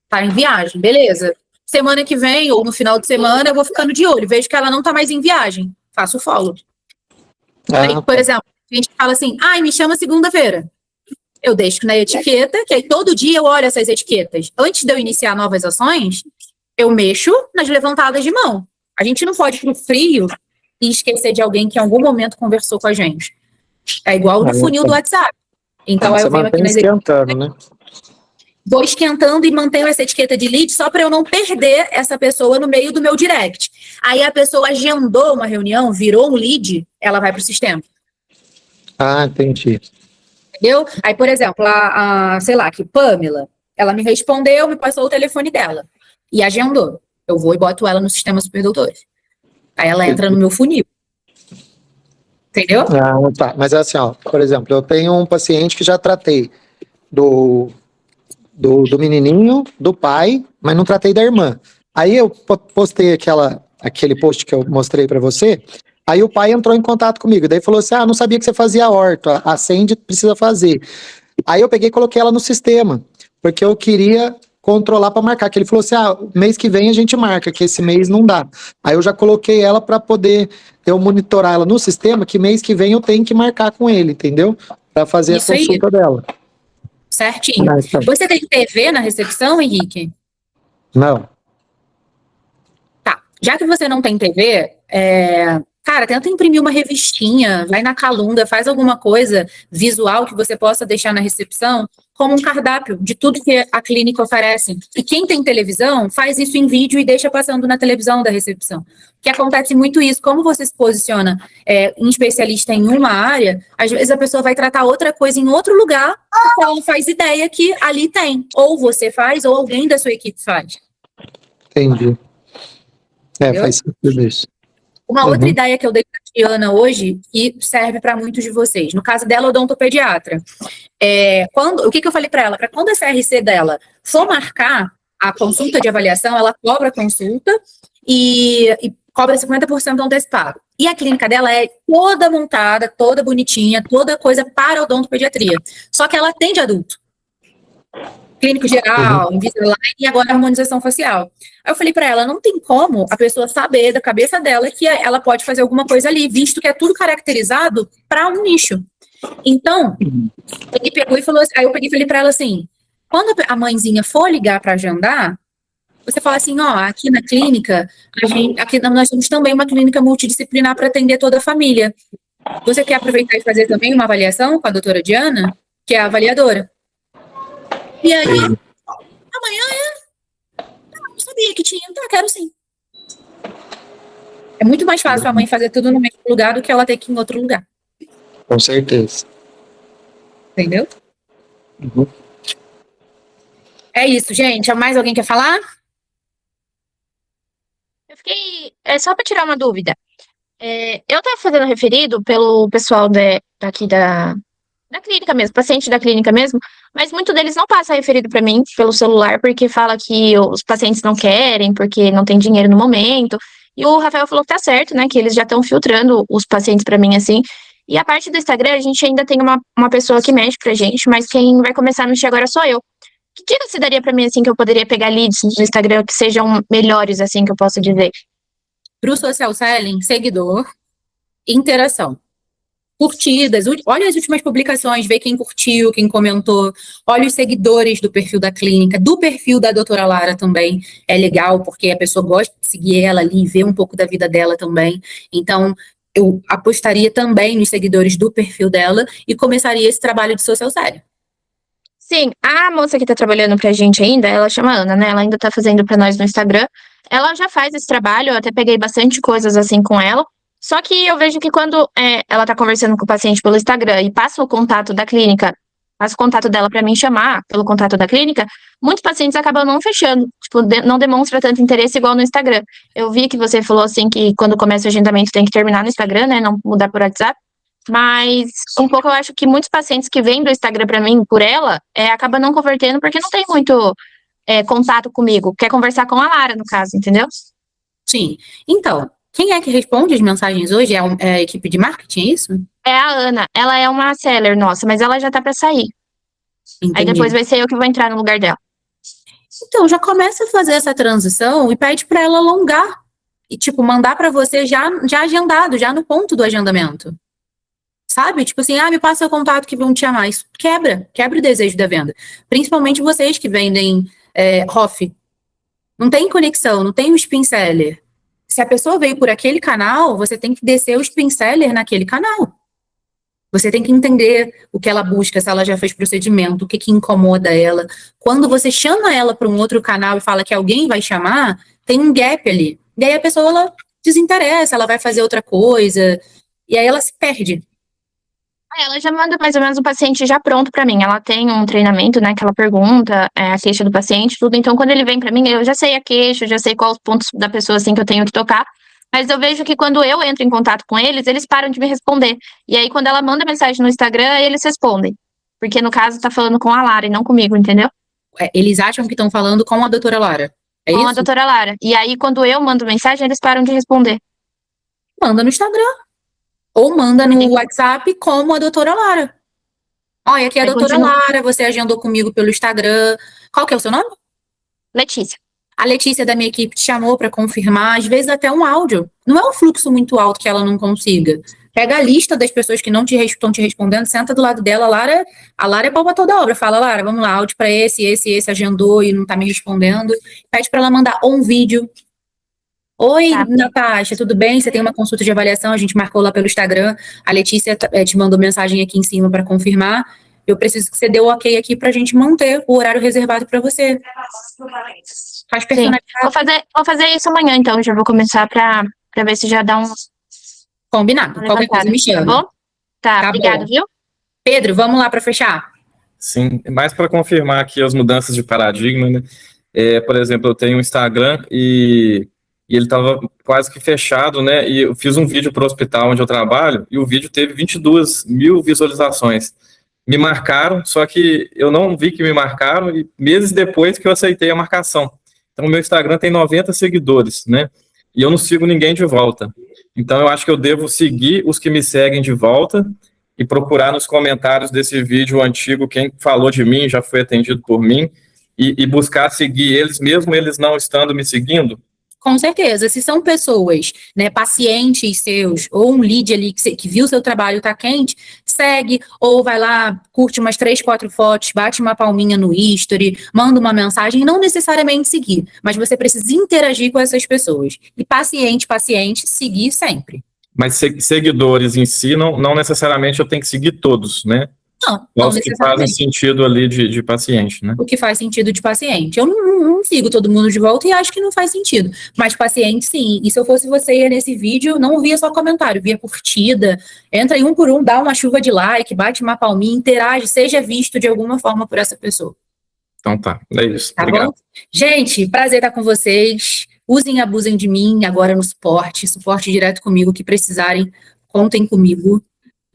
tá em viagem, beleza. Semana que vem, ou no final de semana, eu vou ficando de olho, vejo que ela não tá mais em viagem, faço o follow. Aí, por exemplo, a gente fala assim, me chama segunda-feira. Eu deixo na etiqueta, que aí todo dia eu olho essas etiquetas. Antes de eu iniciar novas ações, eu mexo nas levantadas de mão. A gente não pode ir pro frio e esquecer de alguém que em algum momento conversou com a gente. É igual no funil do WhatsApp. Então, eu venho aqui nas esquentando, né? Vou esquentando e mantenho essa etiqueta de lead só para eu não perder essa pessoa no meio do meu direct. Aí a pessoa agendou uma reunião, virou um lead, ela vai para o sistema. Ah, entendi. Entendeu? Aí, por exemplo, sei lá, que Pamela, ela me respondeu, me passou o telefone dela e agendou. Eu vou e boto ela no sistema Superdoutores. Aí ela entra no meu funil. Entendeu? Tá. Mas assim, ó, por exemplo, eu tenho um paciente que já tratei do menininho, do pai, mas não tratei da irmã. Aí eu postei aquele post que eu mostrei para você, aí o pai entrou em contato comigo, daí falou assim, não sabia que você fazia orto, a Sandy precisa fazer. Aí eu peguei e coloquei ela no sistema, porque eu queria controlar para marcar, que ele falou assim, mês que vem a gente marca, que esse mês não dá. Aí eu já coloquei ela para poder eu monitorar ela no sistema, que mês que vem eu tenho que marcar com ele, entendeu? Para fazer Isso a consulta dela. Certinho. Você tem TV na recepção, Henrique? Não. Tá. Já que você não tem TV, cara, tenta imprimir uma revistinha, vai na Calunga, faz alguma coisa visual que você possa deixar na recepção, como um cardápio de tudo que a clínica oferece. E quem tem televisão, faz isso em vídeo e deixa passando na televisão da recepção. Que acontece muito isso, como você se posiciona em especialista em uma área, às vezes a pessoa vai tratar outra coisa em outro lugar, porque ela não faz ideia que ali tem. Ou você faz, ou alguém da sua equipe faz. Entendi. Faz sentido isso. Uma outra ideia que eu dei para a Diana hoje, que serve para muitos de vocês. No caso dela, odontopediatra. O que eu falei para ela? Para quando a CRC dela for marcar a consulta de avaliação, ela cobra a consulta e cobra 50% antecipado. E a clínica dela é toda montada, toda bonitinha, toda coisa para odontopediatria. Só que ela atende adulto. Clínico geral, Invisalign e agora harmonização facial. Aí eu falei para ela, não tem como a pessoa saber da cabeça dela que ela pode fazer alguma coisa ali, visto que é tudo caracterizado para um nicho. Então, ele pegou e falou, aí eu peguei e falei para ela assim, Quando a mãezinha for ligar para agendar, você fala assim, ó, aqui na clínica, nós temos também uma clínica multidisciplinar para atender toda a família. Você quer aproveitar e fazer também uma avaliação com a doutora Diana, que é a avaliadora? E aí, amanhã não sabia que tinha, tá, quero sim. É muito mais fácil a mãe fazer tudo no mesmo lugar do que ela ter que ir em outro lugar. Com certeza. Entendeu? Uhum. É isso, gente. Mais alguém quer falar? Eu fiquei. Só para tirar uma dúvida. Eu estava fazendo referido pelo pessoal daqui da clínica mesmo, paciente da clínica mesmo, mas muito deles não passa referido para mim pelo celular, porque fala que os pacientes não querem, porque não tem dinheiro no momento. E o Rafael falou que tá certo, né? Que eles já estão filtrando os pacientes para mim assim. E a parte do Instagram, a gente ainda tem uma pessoa que mexe pra gente, mas quem vai começar a mexer agora sou eu. Que dica você daria pra mim, assim, que eu poderia pegar leads no Instagram que sejam melhores, assim, que eu posso dizer? Pro social selling, seguidor, interação. Curtidas, olha as últimas publicações, vê quem curtiu, quem comentou, olha os seguidores do perfil da clínica, do perfil da doutora Lara também, é legal, porque a pessoa gosta de seguir ela ali, ver um pouco da vida dela também, então eu apostaria também nos seguidores do perfil dela e começaria esse trabalho de social selling. Sim, a moça que tá trabalhando pra gente ainda, ela chama Ana, né? Ela ainda tá fazendo pra nós no Instagram. Ela já faz esse trabalho, eu até peguei bastante coisas assim com ela. Só que eu vejo que quando ela tá conversando com o paciente pelo Instagram e passa o contato da clínica, passa o contato dela pra mim chamar pelo contato da clínica, muitos pacientes acabam não fechando, tipo, não demonstra tanto interesse igual no Instagram. Eu vi que você falou assim que quando começa o agendamento tem que terminar no Instagram, né? Não mudar por WhatsApp. Mas um pouco eu acho que muitos pacientes que vêm do Instagram pra mim por ela acabam não convertendo porque não tem muito contato comigo. Quer conversar com a Lara, no caso, entendeu? Sim. Então, quem é que responde as mensagens hoje? É a equipe de marketing, é isso? É a Ana. Ela é uma seller nossa, mas ela já tá pra sair. Entendi. Aí depois vai ser eu que vou entrar no lugar dela. Então, já começa a fazer essa transição e pede para ela alongar. E, tipo, mandar para você já agendado, já no ponto do agendamento. Sabe? Tipo assim, me passa o contato que vão te chamar. Isso quebra o desejo da venda. Principalmente vocês que vendem ROF. Não tem conexão, não tem o spin seller. Se a pessoa veio por aquele canal, você tem que descer o spin seller naquele canal. Você tem que entender o que ela busca, se ela já fez procedimento, o que incomoda ela. Quando você chama ela para um outro canal e fala que alguém vai chamar, tem um gap ali. E aí a pessoa, ela desinteressa, ela vai fazer outra coisa. E aí ela se perde. Ela já manda mais ou menos o paciente já pronto pra mim. Ela tem um treinamento, né, que ela pergunta a queixa do paciente, tudo. Então, quando ele vem pra mim, eu já sei a queixa, já sei quais os pontos da pessoa, assim, que eu tenho que tocar. Mas eu vejo que quando eu entro em contato com eles param de me responder. E aí, quando ela manda mensagem no Instagram, eles respondem. Porque, no caso, tá falando com a Lara e não comigo, entendeu? Eles acham que estão falando com a doutora Lara. É com isso? a doutora Lara. E aí, quando eu mando mensagem, eles param de responder. Manda no Instagram. Ou manda no WhatsApp como a doutora Lara. Olha, aqui é a doutora Lara, você agendou comigo pelo Instagram. Qual que é o seu nome? Letícia. A Letícia da minha equipe te chamou para confirmar, às vezes até um áudio. Não é um fluxo muito alto que ela não consiga. Pega a lista das pessoas que não estão te respondendo, senta do lado dela, a Lara é pau pra toda obra. Fala, Lara, vamos lá, áudio para esse agendou e não tá me respondendo. Pede para ela mandar um vídeo. Oi, Natasha, tudo bem? Você tem uma consulta de avaliação, a gente marcou lá pelo Instagram. A Letícia te mandou mensagem aqui em cima para confirmar. Eu preciso que você dê o ok aqui pra gente manter o horário reservado para você. Faz personalizado. Vou fazer isso amanhã, então. Já vou começar pra ver se já dá um... Combinado. Qualquer coisa me chama. Tá bom? Tá, obrigado, viu? Pedro, vamos lá para fechar. Sim, mais para confirmar aqui as mudanças de paradigma, né? Por exemplo, eu tenho um Instagram e ele estava quase que fechado, né? E eu fiz um vídeo para o hospital onde eu trabalho e o vídeo teve 22 mil visualizações. Me marcaram, só que eu não vi que me marcaram e meses depois que eu aceitei a marcação. Então, o meu Instagram tem 90 seguidores, né? E eu não sigo ninguém de volta. Então, eu acho que eu devo seguir os que me seguem de volta e procurar nos comentários desse vídeo antigo quem falou de mim, já foi atendido por mim, e buscar seguir eles, mesmo eles não estando me seguindo. Com certeza, se são pessoas, né, pacientes seus, ou um lead ali que viu seu trabalho tá quente, segue, ou vai lá, curte umas 3, 4 fotos, bate uma palminha no history, manda uma mensagem, não necessariamente seguir, mas você precisa interagir com essas pessoas. E paciente, seguir sempre. Mas seguidores em si, não necessariamente eu tenho que seguir todos, né? Não Os que fazem sentido ali de paciente, né? O que faz sentido de paciente. Eu não sigo todo mundo de volta e acho que não faz sentido. Mas paciente, sim. E se eu fosse você, ia nesse vídeo, não via só comentário, via curtida, entra em um por um, dá uma chuva de like, bate uma palminha, interage, seja visto de alguma forma por essa pessoa. Então tá, é isso. Tá Obrigado. bom? Gente, prazer estar com vocês. Usem e abusem de mim agora no suporte direto comigo, que precisarem, contem comigo.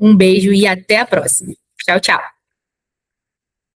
Um beijo e até a próxima. Tchau, tchau.